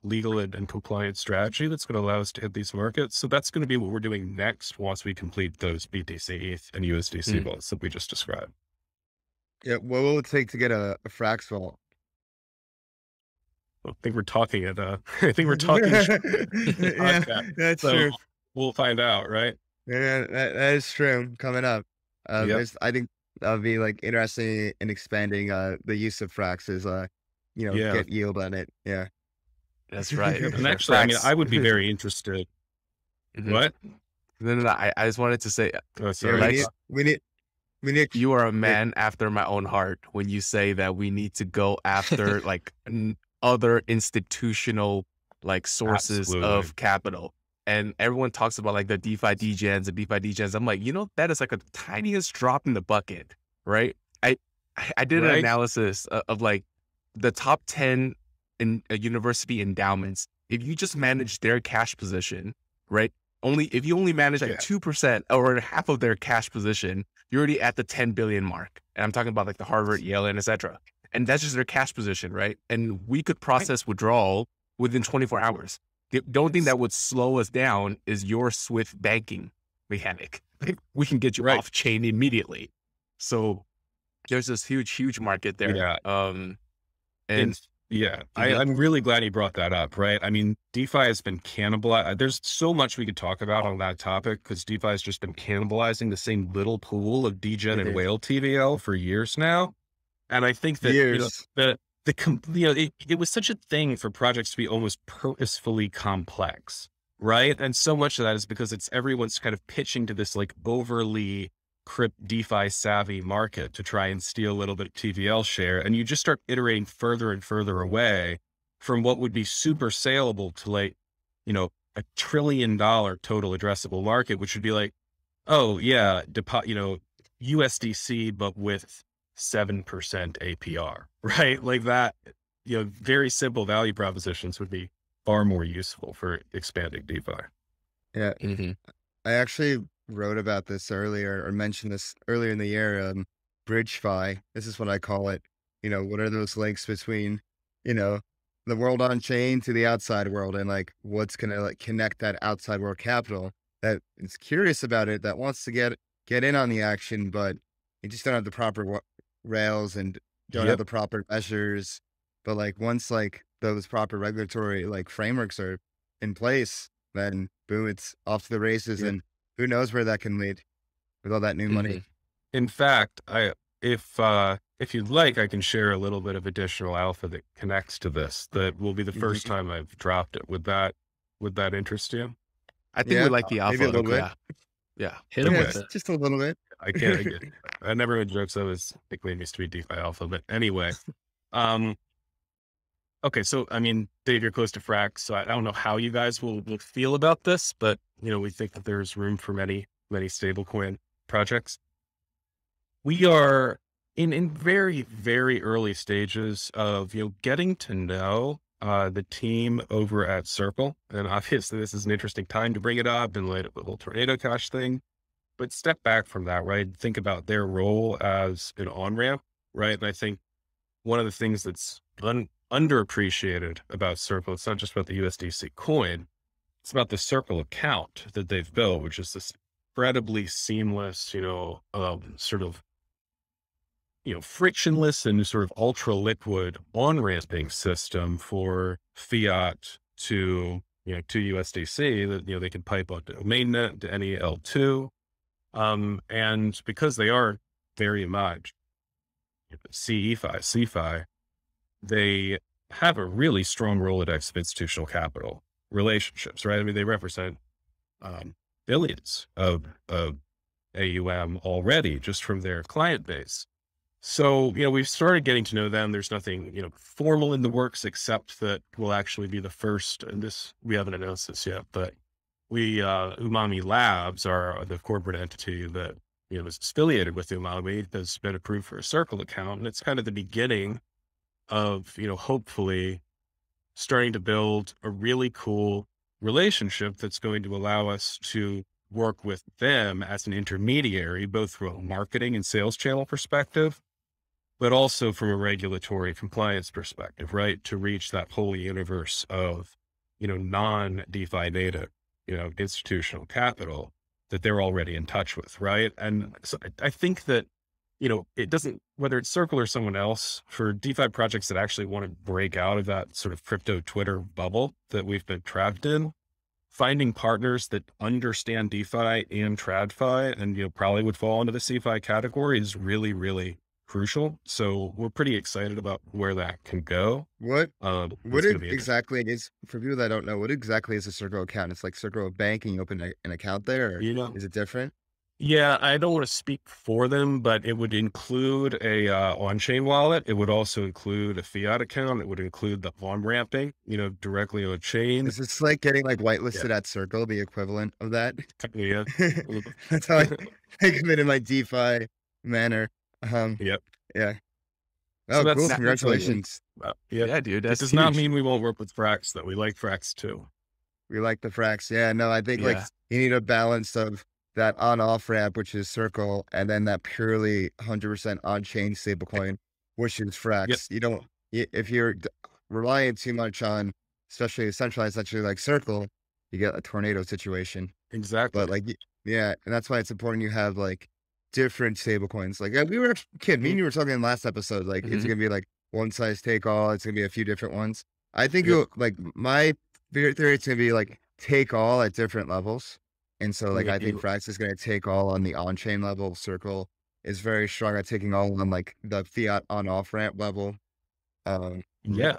legal and compliant strategy that's going to allow us to hit these markets. So that's going to be what we're doing next once we complete those BTC, ETH, and USDC vaults that we just described. Yeah, what will it take to get a Frax vault? I think we're talking at I think we're talking. Yeah, that's true. We'll find out, right? Yeah, that is true. Coming up, Yep. I think that would be like interesting in expanding the use of Frax is Yeah. get yield on it. Yeah. That's right. And actually, I mean, I would be very interested. What? No. I just wanted to say, Oh, sorry. Yeah, we need. you are a man after my own heart when you say that we need to go after like other institutional like sources Absolutely. of capital. And everyone talks about like the DeFi degens and DeFi degens. I'm like, that is like a tiniest drop in the bucket, right? I did an Right. analysis of like the top 10 in university endowments. If you just manage their cash position, right? If you only manage like 2% or half of their cash position, you're already at the 10 billion mark. And I'm talking about like the Harvard, Yale, and et cetera. And that's just their cash position, right? And we could process withdrawal within 24 hours. The only thing that would slow us down is your Swift banking mechanic. Like, we can get you off chain immediately. So there's this huge market there. Yeah. I'm really glad you brought that up, right? I mean, DeFi has been cannibalized. There's so much we could talk about on that topic because DeFi has just been cannibalizing the same little pool of degen and whale TVL for years now. And I think that it was such a thing for projects to be almost purposefully complex, right? And so much of that is because everyone's kind of pitching to this like overly crypt DeFi savvy market to try and steal a little bit of TVL share. And you just start iterating further and further away from what would be super saleable to like, $1 trillion total addressable market, which would be like, oh yeah, USDC, but with 7% APR, right? Like that, very simple value propositions would be far more useful for expanding DeFi. Yeah. I actually wrote about this earlier or mentioned this earlier in the year. BridgeFi. This is what I call it. What are those links between, the world on chain to the outside world, and like what's going to like connect that outside world capital that is curious about it, that wants to get in on the action, but you just don't have the proper rails and don't have the proper measures. But like once like those proper regulatory like frameworks are in place, then boom, it's off to the races. And who knows where that can lead with all that new money. In fact, if you'd like, I can share a little bit of additional alpha that connects to this. That will be the first time I've dropped it. Would that interest you? I think we like the alpha. Maybe a little bit. Yeah. Hit him with it. Just a little bit. I can't. I never made jokes. I was nicknamed used to be DeFi Alpha, but anyway. Okay, so I mean, Dave, you're close to Frax, so I don't know how you guys will feel about this, but we think that there's room for many stablecoin projects. We are in very, very early stages of getting to know the team over at Circle, and obviously this is an interesting time to bring it up in light of the whole Tornado Cash thing. But step back from that, right? Think about their role as an on-ramp, right? And I think one of the things that's underappreciated about Circle, it's not just about the USDC coin, it's about the Circle account that they've built, which is this incredibly seamless, sort of frictionless and sort of ultra liquid on-ramping system for fiat to, to USDC that, they can pipe onto mainnet to any L2. And because they are very much CeFi, they have a really strong Rolodex of institutional capital relationships, right? I mean, they represent, billions of AUM already just from their client base. So, we've started getting to know them. There's nothing, formal in the works, except that we'll actually be the first, and we haven't announced this yet, but Umami Labs are the corporate entity that, is affiliated with Umami, has been approved for a Circle account. And it's kind of the beginning of, hopefully starting to build a really cool relationship that's going to allow us to work with them as an intermediary, both from a marketing and sales channel perspective, but also from a regulatory compliance perspective, right? To reach that whole universe of, non-DeFi native, institutional capital that they're already in touch with, right? And so I think that, it doesn't, whether it's Circle or someone else, for DeFi projects that actually want to break out of that sort of crypto Twitter bubble that we've been trapped in, finding partners that understand DeFi and TradFi and, probably would fall into the CeFi category is really, really crucial. So we're pretty excited about where that can go. What exactly is, for people that don't know, what exactly is a Circle account? It's like Circle Bank and you open an account there, or is it different? Yeah, I don't want to speak for them, but it would include a on-chain wallet. It would also include a fiat account. It would include the on-ramping, directly on chain. Is this like getting like whitelisted at Circle, the equivalent of that? Yeah. That's how I think of it in my DeFi manner. Yep. Yeah. Oh, so cool. Congratulations. Yeah, dude. That does not mean we won't work with Frax, though. We like Frax too. We like the Frax. Yeah, no, I think like you need a balance of that on-off ramp, which is Circle, and then that purely 100% on-chain stablecoin, which is Frax. Yep. You don't, if you're relying too much on, especially a centralized, actually like Circle, you get a tornado situation. Exactly. But like, yeah, and that's why it's important you have like different stablecoins. Like we were, Kiet, me and you were talking in last episode, like it's gonna be like one size take all. It's gonna be a few different ones. I think like my theory is gonna be like take all at different levels. And so like I think Frax is gonna take all on the on-chain level. Circle is very strong at taking all on like the fiat on-off ramp level. Yeah.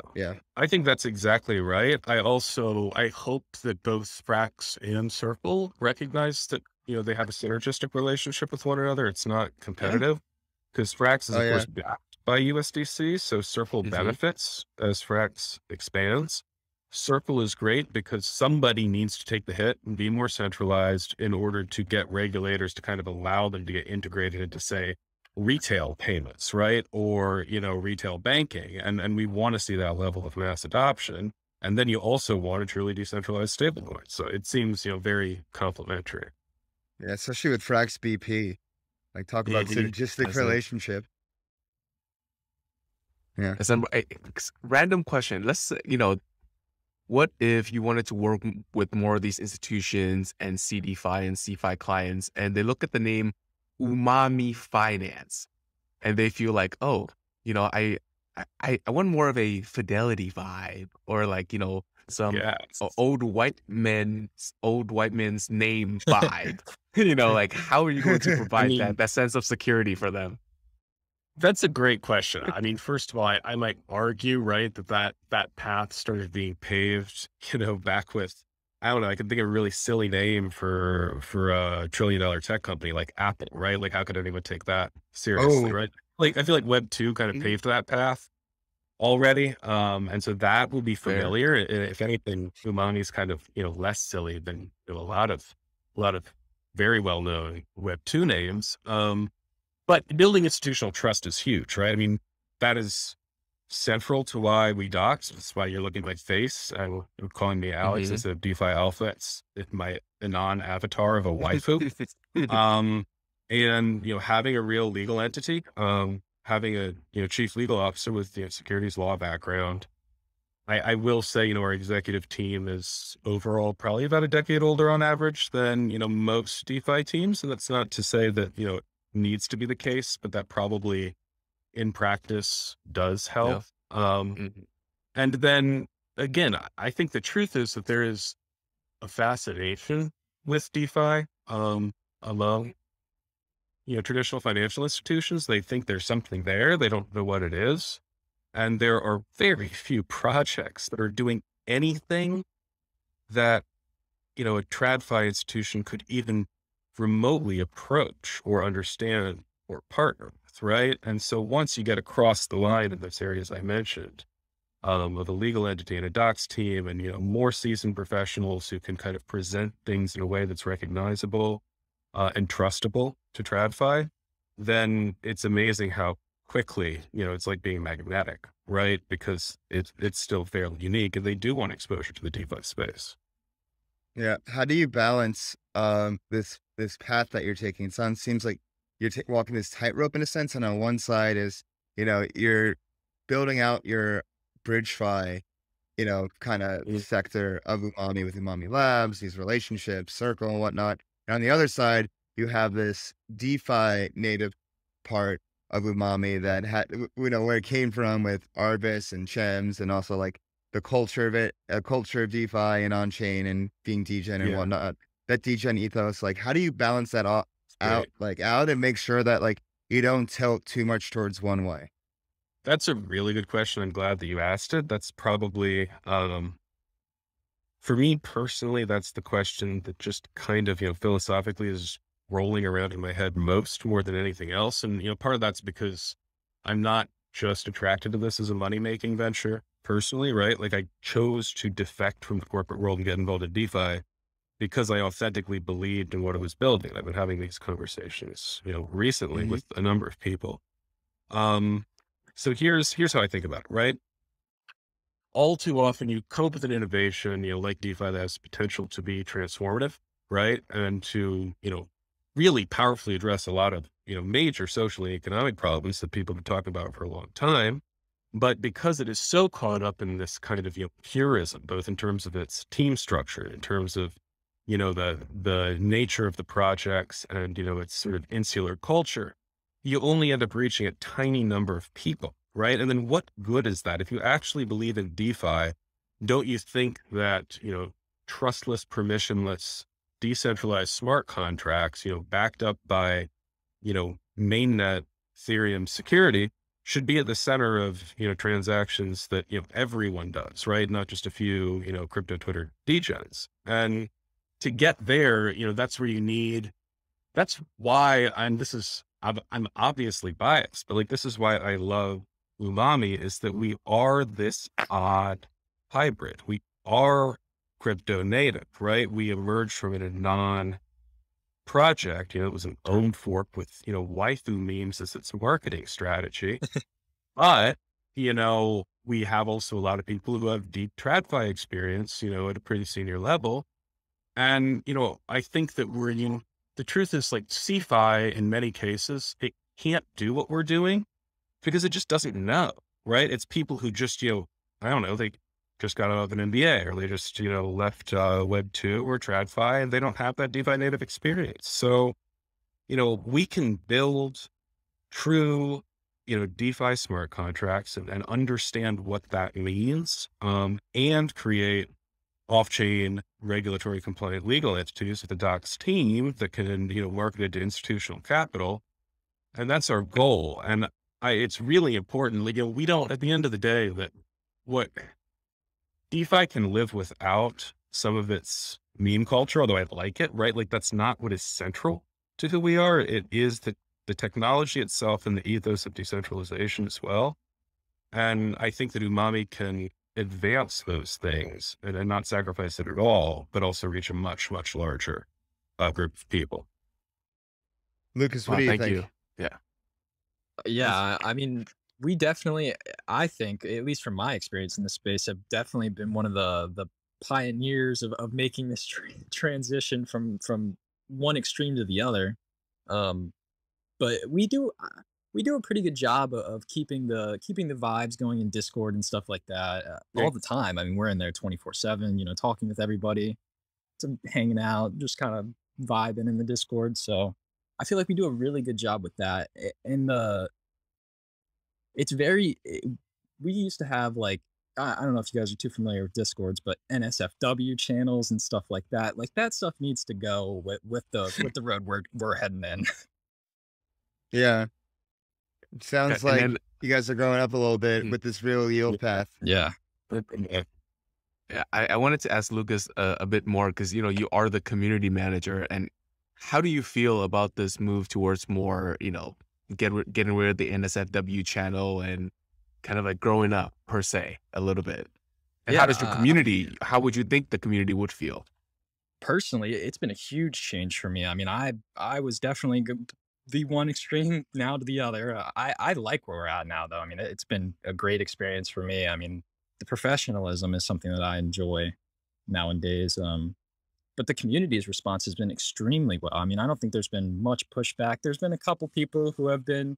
I think that's exactly right. I hope that both Frax and Circle recognize that, they have a synergistic relationship with one another. It's not competitive because Frax is of course backed by USDC. So Circle benefits as Frax expands. Circle is great because somebody needs to take the hit and be more centralized in order to get regulators to kind of allow them to get integrated into, say, retail payments, right? Or, retail banking. And we want to see that level of mass adoption. And then you also want a truly decentralized stablecoin. So it seems, very complementary. Yeah, especially with Frax BP. Like talk about synergistic relationship. Yeah. Random question. Let's, what if you wanted to work with more of these institutions and CDFI and CFI clients, and they look at the name Umami Finance, and they feel like, oh, I want more of a Fidelity vibe, or like, some old white men's name vibe. Like how are you going to provide that sense of security for them? That's a great question. I mean, first of all, I might argue, right, that path started being paved, back with, I don't know, I can think of a really silly name for a $1 trillion tech company like Apple, right? Like how could anyone take that seriously, right? Like I feel like Web 2 kind of paved that path already. And so that will be familiar. If anything, Umami is kind of, less silly than a lot of very well-known Web 2 names. But building institutional trust is huge, right? I mean, that is central to why we docked. That's why you're looking at my face and calling me Alex instead of DeFi Alpha. It's my anon avatar of a waifu. And, having a real legal entity, having a, chief legal officer with securities law background. I will say, our executive team is overall probably about a decade older on average than, most DeFi teams. And that's not to say that, needs to be the case, but that probably in practice does help. Yeah. Mhm. And then again, I think the truth is that there is a fascination with DeFi among, traditional financial institutions. They think there's something there. They don't know what it is. And there are very few projects that are doing anything that, a TradFi institution could even remotely approach or understand or partner with, right? And so once you get across the line in those areas I mentioned, of a legal entity and a docs team and, more seasoned professionals who can kind of present things in a way that's recognizable and trustable to TradFi, then it's amazing how quickly, it's like being magnetic, right? Because it's still fairly unique and they do want exposure to the DeFi space. Yeah. How do you balance this path that you're taking? It seems like you're walking this tightrope in a sense. And on one side is, you're building out your BridgeFi, kind of sector of Umami with Umami Labs, these relationships, Circle and whatnot. And on the other side, you have this DeFi native part of Umami that had, where it came from with Arbis and Chems, and also like the culture of it, a culture of DeFi and on-chain and being degen and whatnot, that degen ethos. Like, how do you balance that out and make sure that like you don't tilt too much towards one way? That's a really good question. I'm glad that you asked it. That's probably, for me personally, that's the question that just kind of, philosophically is rolling around in my head more than anything else. And, part of that's because I'm not just attracted to this as a money-making venture personally, right? Like I chose to defect from the corporate world and get involved in DeFi because I authentically believed in what it was building. I've been having these conversations, recently with a number of people. So here's how I think about it, right? All too often you come up with an innovation, like DeFi that has potential to be transformative, right? And to, really powerfully address a lot of, major social and economic problems that people have been talking about for a long time. But because it is so caught up in this kind of, purism, both in terms of its team structure, in terms of, the nature of the projects and, its sort of insular culture, you only end up reaching a tiny number of people, right? And then what good is that? If you actually believe in DeFi, don't you think that, trustless, permissionless, decentralized smart contracts, backed up by, mainnet Ethereum security should be at the center of, transactions that, everyone does, right? Not just a few, crypto Twitter degens. And to get there, that's where you need, that's why I'm obviously biased, but like, this is why I love Umami, is that we are this odd hybrid. We are crypto native, right? We emerged from it a non-project, it was an own fork with, waifu memes as its marketing strategy. But, we have also a lot of people who have deep TradFi experience, at a pretty senior level. And, I think that the truth is like CeFi in many cases, it can't do what we're doing because it just doesn't know, right? It's people who just, I don't know, they just got out of an MBA or they just, left Web 2 or TradFi and they don't have that DeFi native experience. So, we can build true, DeFi smart contracts and understand what that means, and create off-chain regulatory compliant legal entities with the docs team that can, market it to institutional capital. And that's our goal. And it's really important. Like, we don't, at the end of the day, that what DeFi can live without some of its meme culture, although I like it, right? Like that's not what is central to who we are. It is the technology itself and the ethos of decentralization as well. And I think that Umami can advance those things and not sacrifice it at all, but also reach a much, much larger group of people. Lucas, what do you Thank think? you. Yeah. Yeah, I mean, we definitely, I think, at least from my experience in the space, have definitely been one of the pioneers of making this transition from one extreme to the other. But we do a pretty good job of keeping the vibes going in Discord and stuff like that all the time. I mean, we're in there 24/7, talking with everybody, hanging out, just kind of vibing in the Discord. So I feel like we do a really good job with that. And it's very, we used to have like, I don't know if you guys are too familiar with Discords, but NSFW channels and stuff like that. Like that stuff needs to go with the road we're heading in. Yeah. It Yeah, sounds and like then you guys are growing up a little bit mm, with this real yield path. Yeah. Yeah. yeah, I wanted to ask Lucas a bit more because you are the community manager, and how do you feel about this move towards more getting rid of the NSFW channel and kind of like growing up per se a little bit? And how Yeah. does your community? How would you think the community would feel? Personally, it's been a huge change for me. I mean, I was definitely the one extreme now to the other. I like where we're at now, though. I mean, it's been a great experience for me. I mean, the professionalism is something that I enjoy nowadays. But the community's response has been extremely well. I mean, I don't think there's been much pushback. There's been a couple people who have been,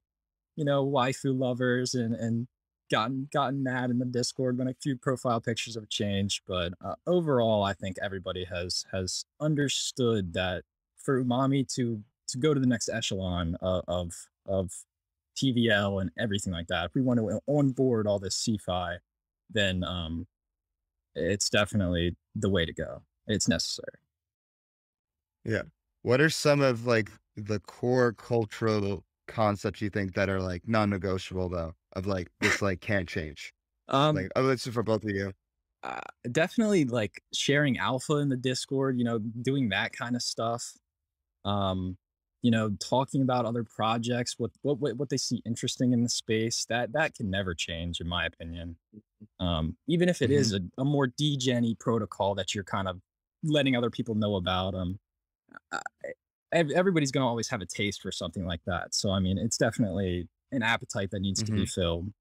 waifu lovers and gotten mad in the Discord when a few profile pictures have changed. But overall, I think everybody has understood that for Umami to go to the next echelon of TVL and everything like that, if we want to onboard all this CFI, then it's definitely the way to go. It's necessary. Yeah. What are some of like the core cultural concepts you think that are like non-negotiable though? Of like this like can't change. Um, Like, oh, this is for both of you. Definitely like sharing alpha in the Discord, doing that kind of stuff. Um, talking about other projects, what they see interesting in the space, that can never change, in my opinion. Even if it Hmm. is a more degen-y protocol that you're kind of letting other people know about, uh, everybody's going to always have a taste for something like that. So, I mean, it's definitely an appetite that needs to Hmm. be filled.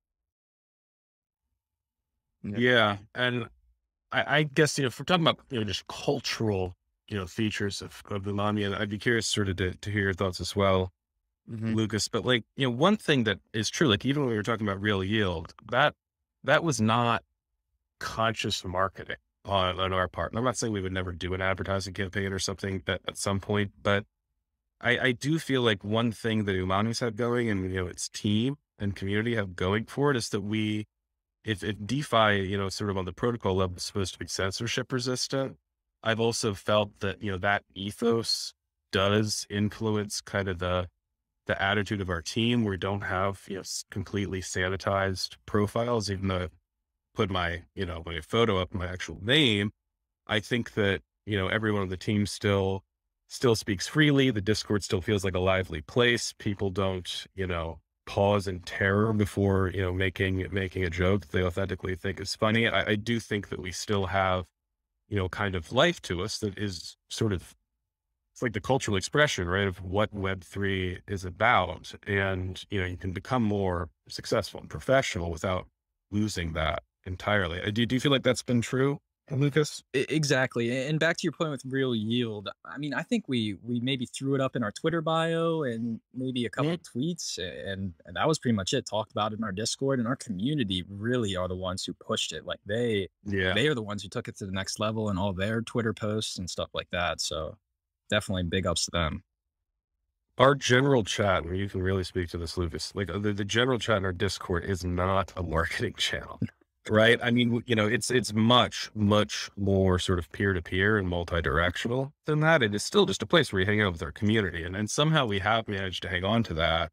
Yeah. Yeah. And I guess, if we're talking about, just cultural, features of the Umami, and I'd be curious sort of to hear your thoughts as well, Hmm. Lucas. But like, one thing that is true, like even when we were talking about real yield, that was not conscious marketing on our part. And I'm not saying we would never do an advertising campaign or something at some point, but I do feel like one thing that Umani's had going and, its team and community have going for it is that if DeFi, sort of on the protocol level is supposed to be censorship resistant, I've also felt that, that ethos does influence kind of the attitude of our team. We don't have, completely sanitized profiles, even though I put my, my photo up, my actual name. I think that, everyone on the team still speaks freely. The Discord still feels like a lively place. People don't, pause in terror before, making a joke that they authentically think is funny. I do think that we still have, kind of life to us that is sort of, it's like the cultural expression, right, of what Web3 is about. And, you can become more successful and professional without losing that entirely. Do you feel like that's been true, Lucas? Exactly. And back to your point with real yield, I mean, I think we maybe threw it up in our Twitter bio and maybe a couple Mhm. of tweets, and that was pretty much it. Talked about it in our Discord, and our community really are the ones who pushed it. Like Yeah. they are the ones who took it to the next level in all their Twitter posts and stuff like that. So definitely big ups to them. Our general chat, where you can really speak to this, Lucas, like the general chat in our Discord is not a marketing channel, right? I mean, it's much, much more sort of peer to peer and multi-directional than that. It is still just a place where we hang out with our community. And somehow we have managed to hang on to that,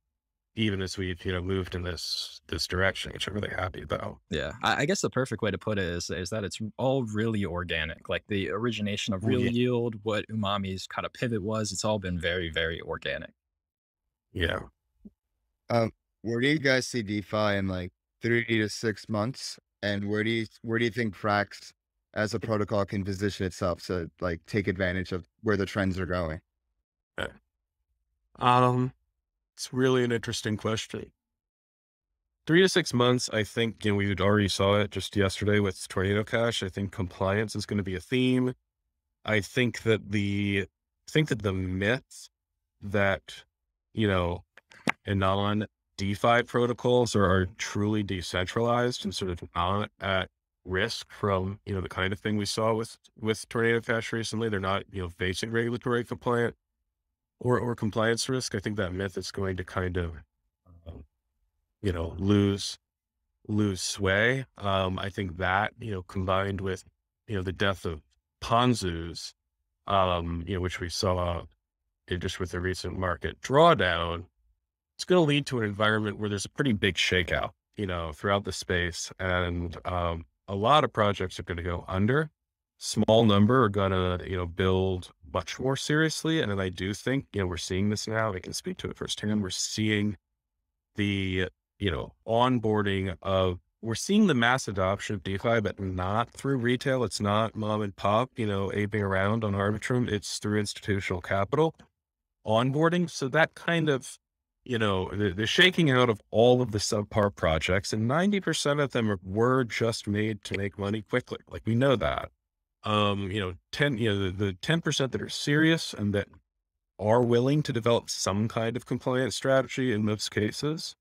even as we've, moved in this direction, which I'm really happy about. Yeah, I guess the perfect way to put it is that it's all really organic. Like the origination of Oh, real yeah. yield, what Umami's kind of pivot was, it's all been very, very organic. Yeah. Um, where do you guys see DeFi in like 3 to 6 months? And where do you think Frax as a protocol can position itself to like take advantage of where the trends are going? Okay. It's really an interesting question. 3 to 6 months, I think, we already saw it just yesterday with Tornado Cash. I think compliance is going to be a theme. I think that the myth that, you know, anon DeFi protocols are truly decentralized and sort of not at risk from, the kind of thing we saw with Tornado Cash recently. They're not, facing regulatory compliant or compliance risk. I think that myth is going to kind of lose sway. I think that, combined with, the death of Ponzus, which we saw just with the recent market drawdown, it's going to lead to an environment where there's a pretty big shakeout, throughout the space. And a lot of projects are going to go under. Small number are going to, build much more seriously. And then I do think, we're seeing this now. I can speak to it firsthand. We're seeing the, onboarding of, we're seeing the mass adoption of DeFi, but not through retail. It's not mom and pop, aping around on Arbitrum. It's through institutional capital onboarding. So that kind of, the shaking out of all of the subpar projects, and 90% of them were just made to make money quickly. Like, we know that. The 10% that are serious and that are willing to develop some kind of compliance strategy in most cases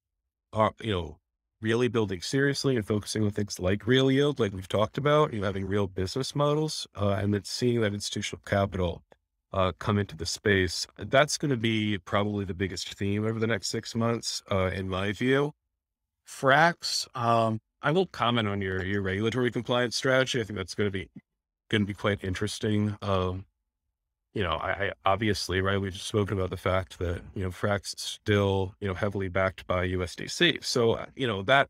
are, really building seriously and focusing on things like real yield, like we've talked about, having real business models, and then seeing that institutional capital come into the space. That's going to be probably the biggest theme over the next 6 months, in my view. Frax, I will comment on your regulatory compliance strategy. I think that's going to be quite interesting. I obviously, right, we've spoken about the fact that, Frax is still, heavily backed by USDC. So, that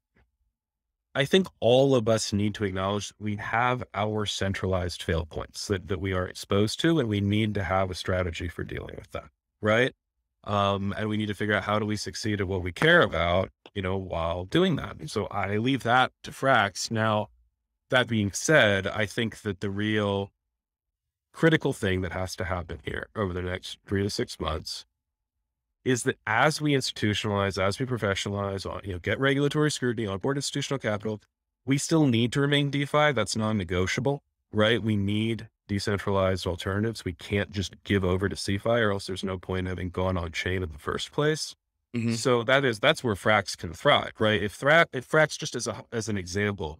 I think all of us need to acknowledge that we have our centralized fail points that we are exposed to, and we need to have a strategy for dealing with that. Right. And we need to figure out how do we succeed at what we care about, while doing that. And so I leave that to Frax. Now, that being said, I think that the real critical thing that has to happen here over the next 3 to 6 months is that as we institutionalize, as we professionalize, get regulatory scrutiny, onboard institutional capital, we still need to remain DeFi. That's non-negotiable, right? We need decentralized alternatives. We can't just give over to CeFi, or else there's no point in having gone on chain in the first place. Mm-hmm. So that's where Frax can thrive, right? If Frax, just as an example,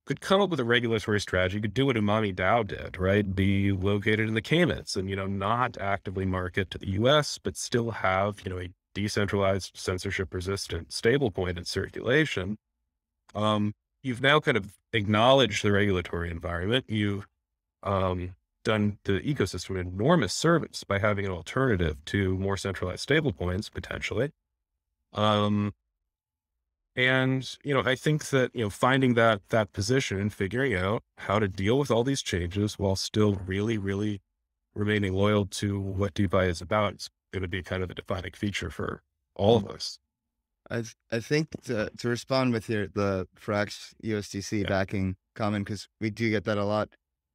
could come up with a regulatory strategy, could do what Umami DAO did, right? Be located in the Caymans and, not actively market to the US, but still have, a decentralized, censorship resistant stablecoin in circulation. You've now kind of acknowledged the regulatory environment. You've done the ecosystem an enormous service by having an alternative to more centralized stablecoins, potentially. And, I think that, finding that position and figuring out how to deal with all these changes while still really, really remaining loyal to what DeFi is about is going to be kind of the defining feature for all of us. I think to respond with the Frax USDC backing comment, because we do get that a lot.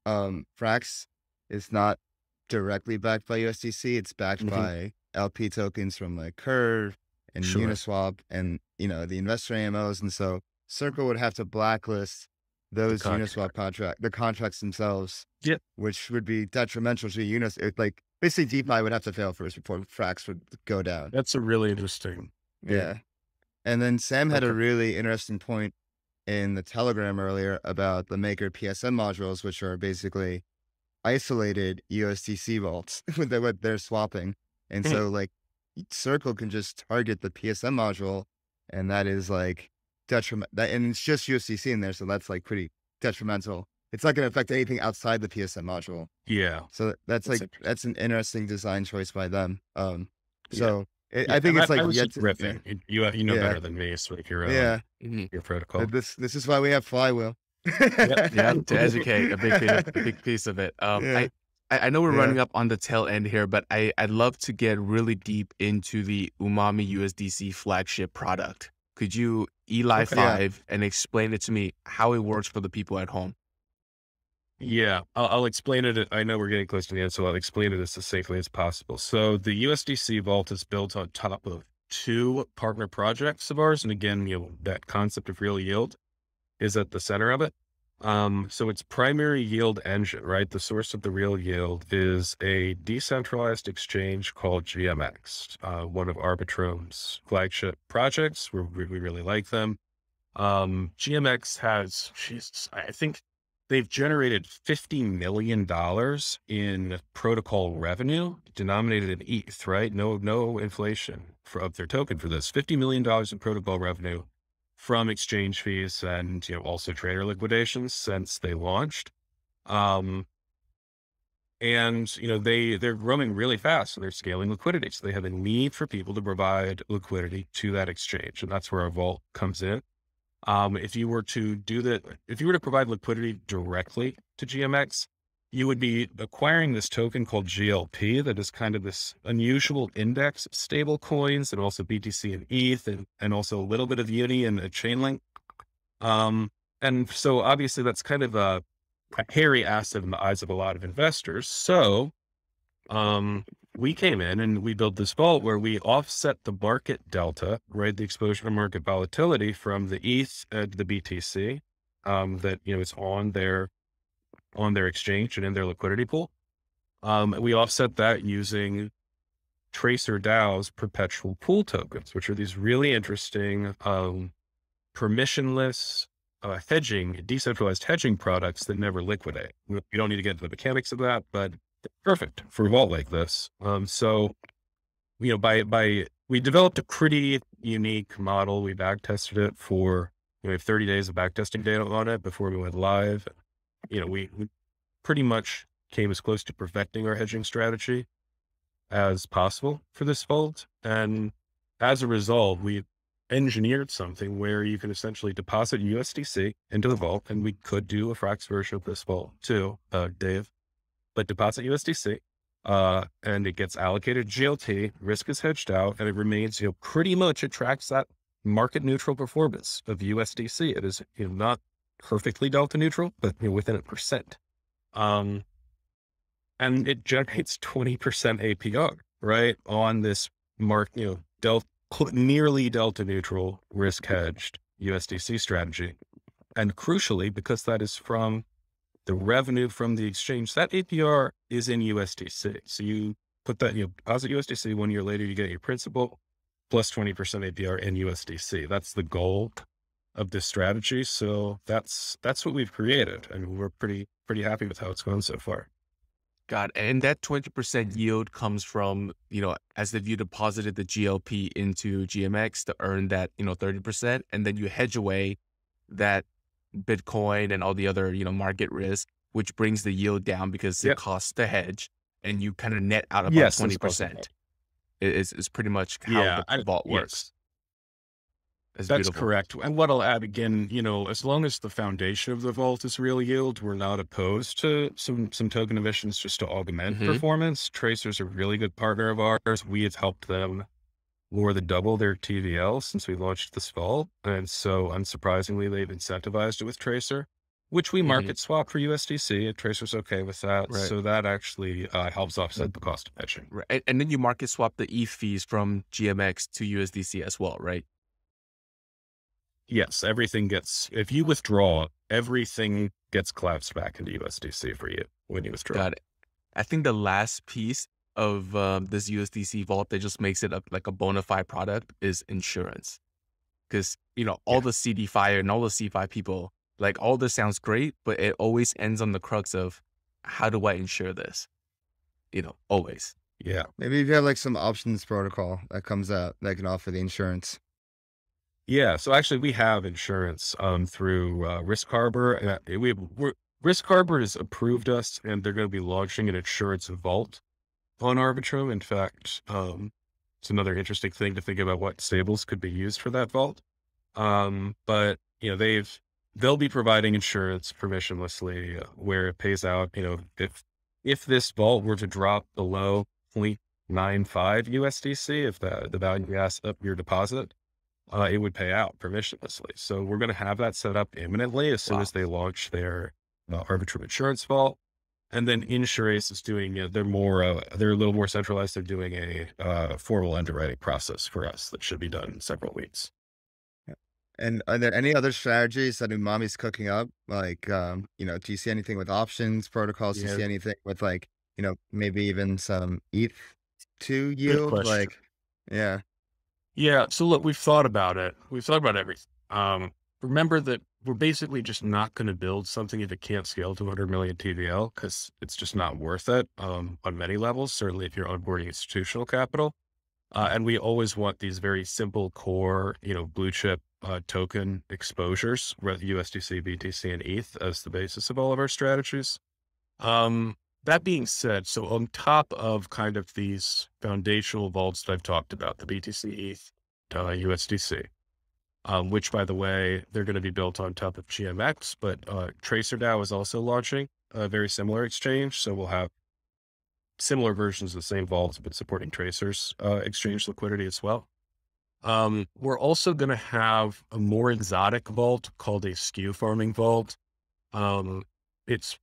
Frax is not directly backed by USDC. It's backed by LP tokens from like Curve and Uniswap and, the investor AMOs. And so Circle would have to blacklist those Uniswap the contracts themselves, which would be detrimental to Uniswap. Like, basically DeFi would have to fail first before Frax would go down. That's a really interesting. Yeah. And then Sam had a really interesting point in the Telegram earlier about the Maker PSM modules, which are basically isolated USDC vaults with their swapping. And so like Circle can just target the PSM module, and that is like detrimental. And it's just USDC in there, so that's like pretty detrimental. It's not going to affect anything outside the PSM module. Yeah. So that's an interesting design choice by them. I think it's like riffing. You know better than me, so like your protocol. This is why we have Flywheel. To educate a big piece of it. I know we're running up on the tail end here, but I'd love to get really deep into the Umami USDC flagship product. Could you Eli 5 and explain it to me how it works for the people at home? Yeah, I'll explain it. I know we're getting close to the end, so I'll explain it as safely as possible. So the USDC vault is built on top of 2 partner projects of ours. And again, that concept of real yield is at the center of it. So its primary yield engine, right? The source of the real yield is a decentralized exchange called GMX, one of Arbitrum's flagship projects. We really like them. GMX has, I think they've generated $50 million in protocol revenue denominated in ETH, right? No inflation of their token for this. $50 million in protocol revenue from exchange fees and, also trader liquidations since they launched. And, they're growing really fast, so they're scaling liquidity. So they have a need for people to provide liquidity to that exchange. And that's where our vault comes in. If you were to provide liquidity directly to GMX, you would be acquiring this token called GLP that is kind of this unusual index of stable coins, and also BTC and ETH, and also a little bit of Uni and a Chainlink. And so obviously that's kind of a hairy asset in the eyes of a lot of investors. So we came in and we built this vault where we offset the market delta, right? The exposure to market volatility from the ETH and the BTC that, is on their exchange and in their liquidity pool. We offset that using Tracer DAO's perpetual pool tokens, which are these really interesting permissionless decentralized hedging products that never liquidate. We don't need to get into the mechanics of that, but they're perfect for a vault like this. So, we developed a pretty unique model. We back tested it for, we have 30 days of back testing data on it before we went live. We pretty much came as close to perfecting our hedging strategy as possible for this vault. And as a result, we engineered something where you can essentially deposit USDC into the vault, and we could do a Frax version of this vault too, Dave, but deposit USDC, and it gets allocated GLT, risk is hedged out, and it remains, pretty much it tracks that market neutral performance of USDC. It is, not perfectly delta neutral, but within 1%. And it generates 20% APR, right? On this nearly delta neutral risk hedged USDC strategy. And crucially, because that is from the revenue from the exchange, that APR is in USDC. So you put that, deposit USDC, 1 year later, you get your principal plus 20% APR in USDC. That's the goal of this strategy. So that's what we've created. And we're pretty happy with how it's gone so far. Got it. And that 20% yield comes from, as if you deposited the GLP into GMX to earn that, 30%, and then you hedge away that Bitcoin and all the other, market risk, which brings the yield down because it costs to hedge, and you kind of net out about 20%. It's pretty much how the vault works. That's beautiful. correct. And what I'll add again, as long as the foundation of the vault is real yield, we're not opposed to some token emissions just to augment performance. Tracer's a really good partner of ours. We have helped them more than double their TVL since we launched this vault. And so unsurprisingly, they've incentivized it with Tracer, which we market swap for USDC, and Tracer's okay with that. Right. So that actually helps offset the cost of hedging. Right. And then you market swap the ETH fees from GMX to USDC as well, right? Yes, if you withdraw, everything gets collapsed back into USDC for you when you withdraw. Got it. I think the last piece of this USDC vault that just makes it like a bona fide product is insurance. Because, all the CDFi and all the CFi people, like all this sounds great, but it always ends on the crux of how do I insure this? Always. Yeah. Maybe if you have like some options protocol that comes out that can offer the insurance. Yeah, so actually we have insurance through Risk Harbor. Risk Harbor has approved us, and they're going to be launching an insurance vault on Arbitrum. In fact, it's another interesting thing to think about what stables could be used for that vault. But they'll be providing insurance permissionlessly where it pays out. If this vault were to drop below 0.95 USDC, if the value gas up your deposit, it would pay out permissionlessly. So we're going to have that set up imminently as soon as they launch their Arbitrum insurance vault. And then Insurace is doing, they're a little more centralized. They're doing a formal underwriting process for us that should be done in several weeks. And are there any other strategies that Umami's cooking up? Like, do you see anything with options protocols? Do you see anything with like, maybe even some ETH to yield? Like, yeah. Yeah. So look, we've thought about it. We've thought about everything. Remember that we're basically just not going to build something if it can't scale to 100 million TVL, because it's just not worth it on many levels. Certainly if you're onboarding institutional capital. And we always want these very simple core, blue chip token exposures, USDC, BTC, and ETH as the basis of all of our strategies. That being said, so on top of kind of these foundational vaults that I've talked about, the BTC, ETH, USDC, which, by the way, they're going to be built on top of GMX, but TracerDAO is also launching a very similar exchange. So we'll have similar versions of the same vaults, but supporting Tracer's exchange liquidity as well. We're also going to have a more exotic vault called a skew farming vault. It's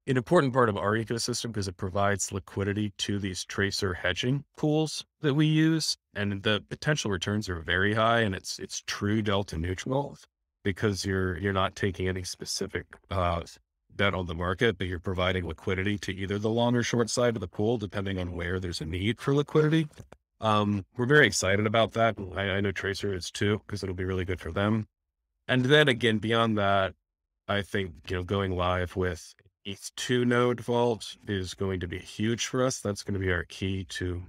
an important part of our ecosystem because it provides liquidity to these Tracer hedging pools that we use. And the potential returns are very high, and it's true delta neutral because you're not taking any specific bet on the market, but you're providing liquidity to either the long or short side of the pool, depending on where there's a need for liquidity. We're very excited about that. I know Tracer is too, because it'll be really good for them. And then again, beyond that, I think, going live with ETH2 node vault is going to be huge for us. That's going to be our key to,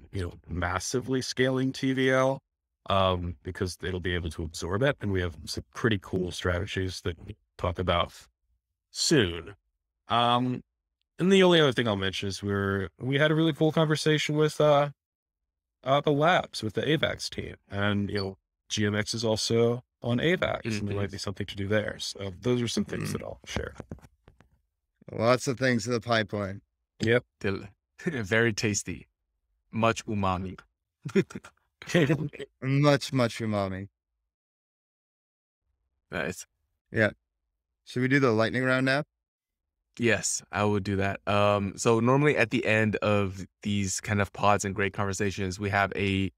massively scaling TVL, because it'll be able to absorb it. And we have some pretty cool strategies that we talk about soon. And the only other thing I'll mention is we had a really cool conversation with, the labs, with the AVAX team, and, GMX is also on AVAX, and there might be something to do there. So those are some things that I'll share. Lots of things in the pipeline. Yep. Very tasty. Much umami. Much umami. Nice. Yeah. Should we do the lightning round now? Yes, I would do that. So normally at the end of these kind of pods and great conversations, we have a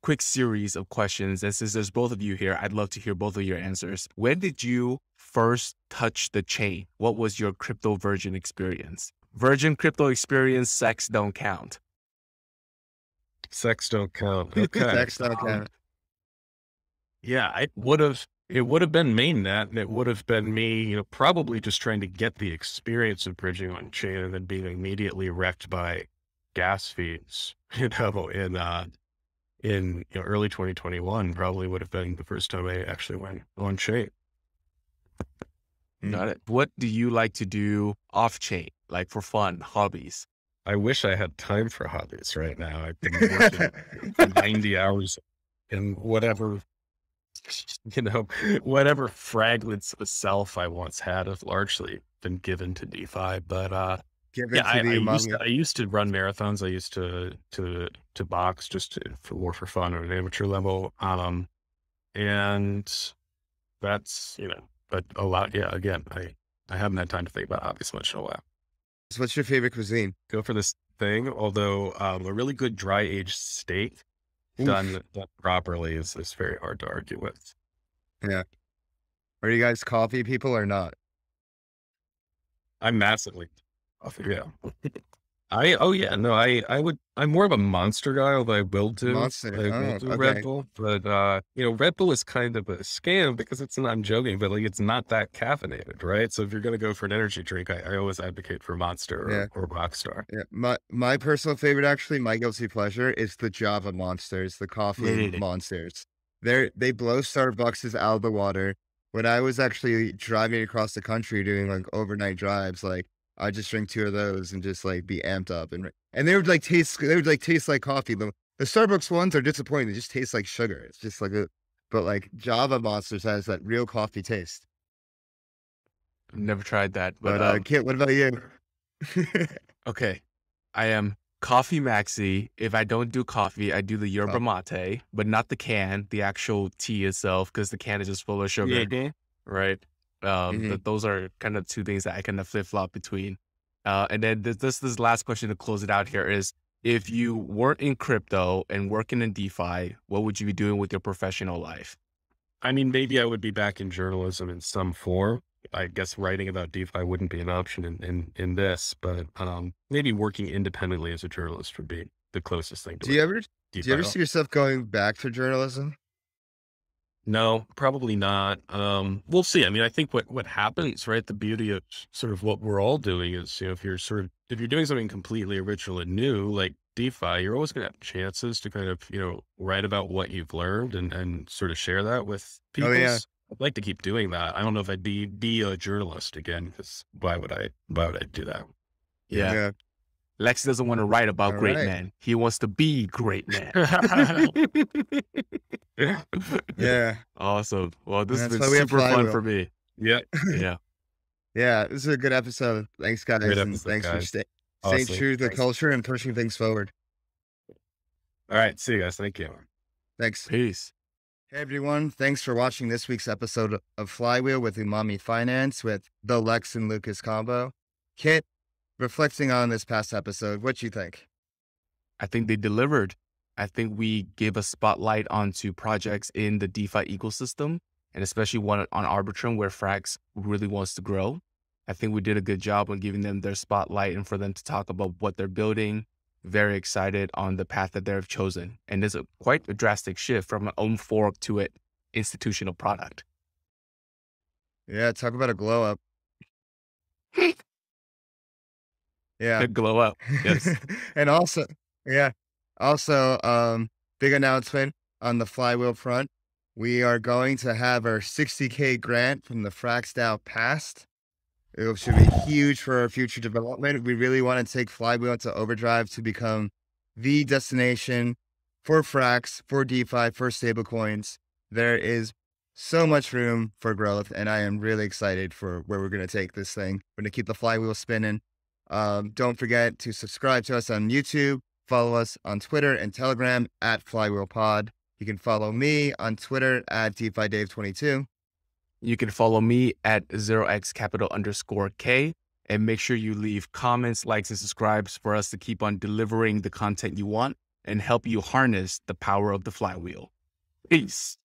quick series of questions. And since there's both of you here, I'd love to hear both of your answers. When did you first touch the chain? What was your crypto virgin experience? Virgin crypto experience, sex don't count. Sex don't count. Okay. Sex don't count. Yeah, it would have been mainnet, and it would have been me, probably just trying to get the experience of bridging on chain and then being immediately wrecked by gas fees, in early 2021, probably would have been the first time I actually went on chain. Got it. What do you like to do off chain, like for fun, hobbies? I wish I had time for hobbies right now. I've been working 90 hours in whatever fragments of self I once had have largely been given to DeFi. But I used to run marathons. I used to box just for fun at an amateur level. And that's, but a lot. Yeah. Again, I haven't had time to think about hobbies much in a while. So what's your favorite cuisine? Go for this thing. Although, a really good dry aged steak done properly is very hard to argue with. Yeah. Are you guys coffee people or not? I'm massively coffee. Yeah. I'm more of a Monster guy, although I will do Red Bull, but Red Bull is kind of a scam because I'm joking, but it's not that caffeinated, right? So if you're going to go for an energy drink, I always advocate for Monster or Rockstar. Yeah. My personal favorite, actually, my guilty pleasure is the Java Monsters, the coffee monsters. They blow Starbucks out of the water. When I was actually driving across the country doing overnight drives, I just drink 2 of those and just be amped up, and they would taste like coffee. The Starbucks ones are disappointing. They just taste like sugar. It's just but Java Monsters has that real coffee taste. I've never tried that, but Kiet, what about you? Okay, I am coffee maxi. If I don't do coffee, I do the yerba mate, but not the can, the actual tea itself, because the can is just full of sugar, right? Those are kind of 2 things that I kind of flip-flop between. And then this last question to close it out here is, if you weren't in crypto and working in DeFi, what would you be doing with your professional life? I mean, maybe I would be back in journalism in some form. I guess writing about DeFi wouldn't be an option in this, but maybe working independently as a journalist would be the closest thing to Do you ever see yourself going back to journalism? No, probably not. We'll see. I mean, I think what happens, right? The beauty of sort of what we're all doing is, if you're doing something completely original and new, like DeFi, you're always going to have chances to kind of, write about what you've learned and sort of share that with Oh people. yeah. I'd like to keep doing that. I don't know if I'd be a journalist again, because why would I do that? Yeah. Yeah. Lexi doesn't want to write about All great right. men. He wants to be great man. Yeah. Awesome. Well, this has That's been why we have super fun Flywheel. for me. Yeah. Yeah. Yeah, this is a good episode. Thanks, guys, Great and episode, thanks for guys. staying Honestly, true to the thanks. culture and pushing things forward. All right. See you guys. Thank you. Thanks. Peace. Hey, everyone. Thanks for watching this week's episode of Flywheel with Umami Finance with the Lex and Lucas combo. Kit, reflecting on this past episode, what you think? I think they delivered. I think we gave a spotlight onto projects in the DeFi ecosystem, and especially one on Arbitrum where Frax really wants to grow. I think we did a good job on giving them their spotlight and for them to talk about what they're building. Very excited on the path that they've chosen. And it's quite a drastic shift from an own fork to an institutional product. Yeah, talk about a glow up. Yeah. Glow up. Yes. And also, big announcement on the Flywheel front. We are going to have our 60K grant from the FraxDAO past. It should be huge for our future development. We really want to take Flywheel into overdrive to become the destination for Frax, for DeFi, for stablecoins. There is so much room for growth, and I am really excited for where we're going to take this thing. We're going to keep the flywheel spinning. Don't forget to subscribe to us on YouTube. Follow us on Twitter and Telegram at Flywheelpod. You can follow me on Twitter at DeFiDave22. You can follow me at 0x_K and make sure you leave comments, likes, and subscribes for us to keep on delivering the content you want and help you harness the power of the flywheel. Peace.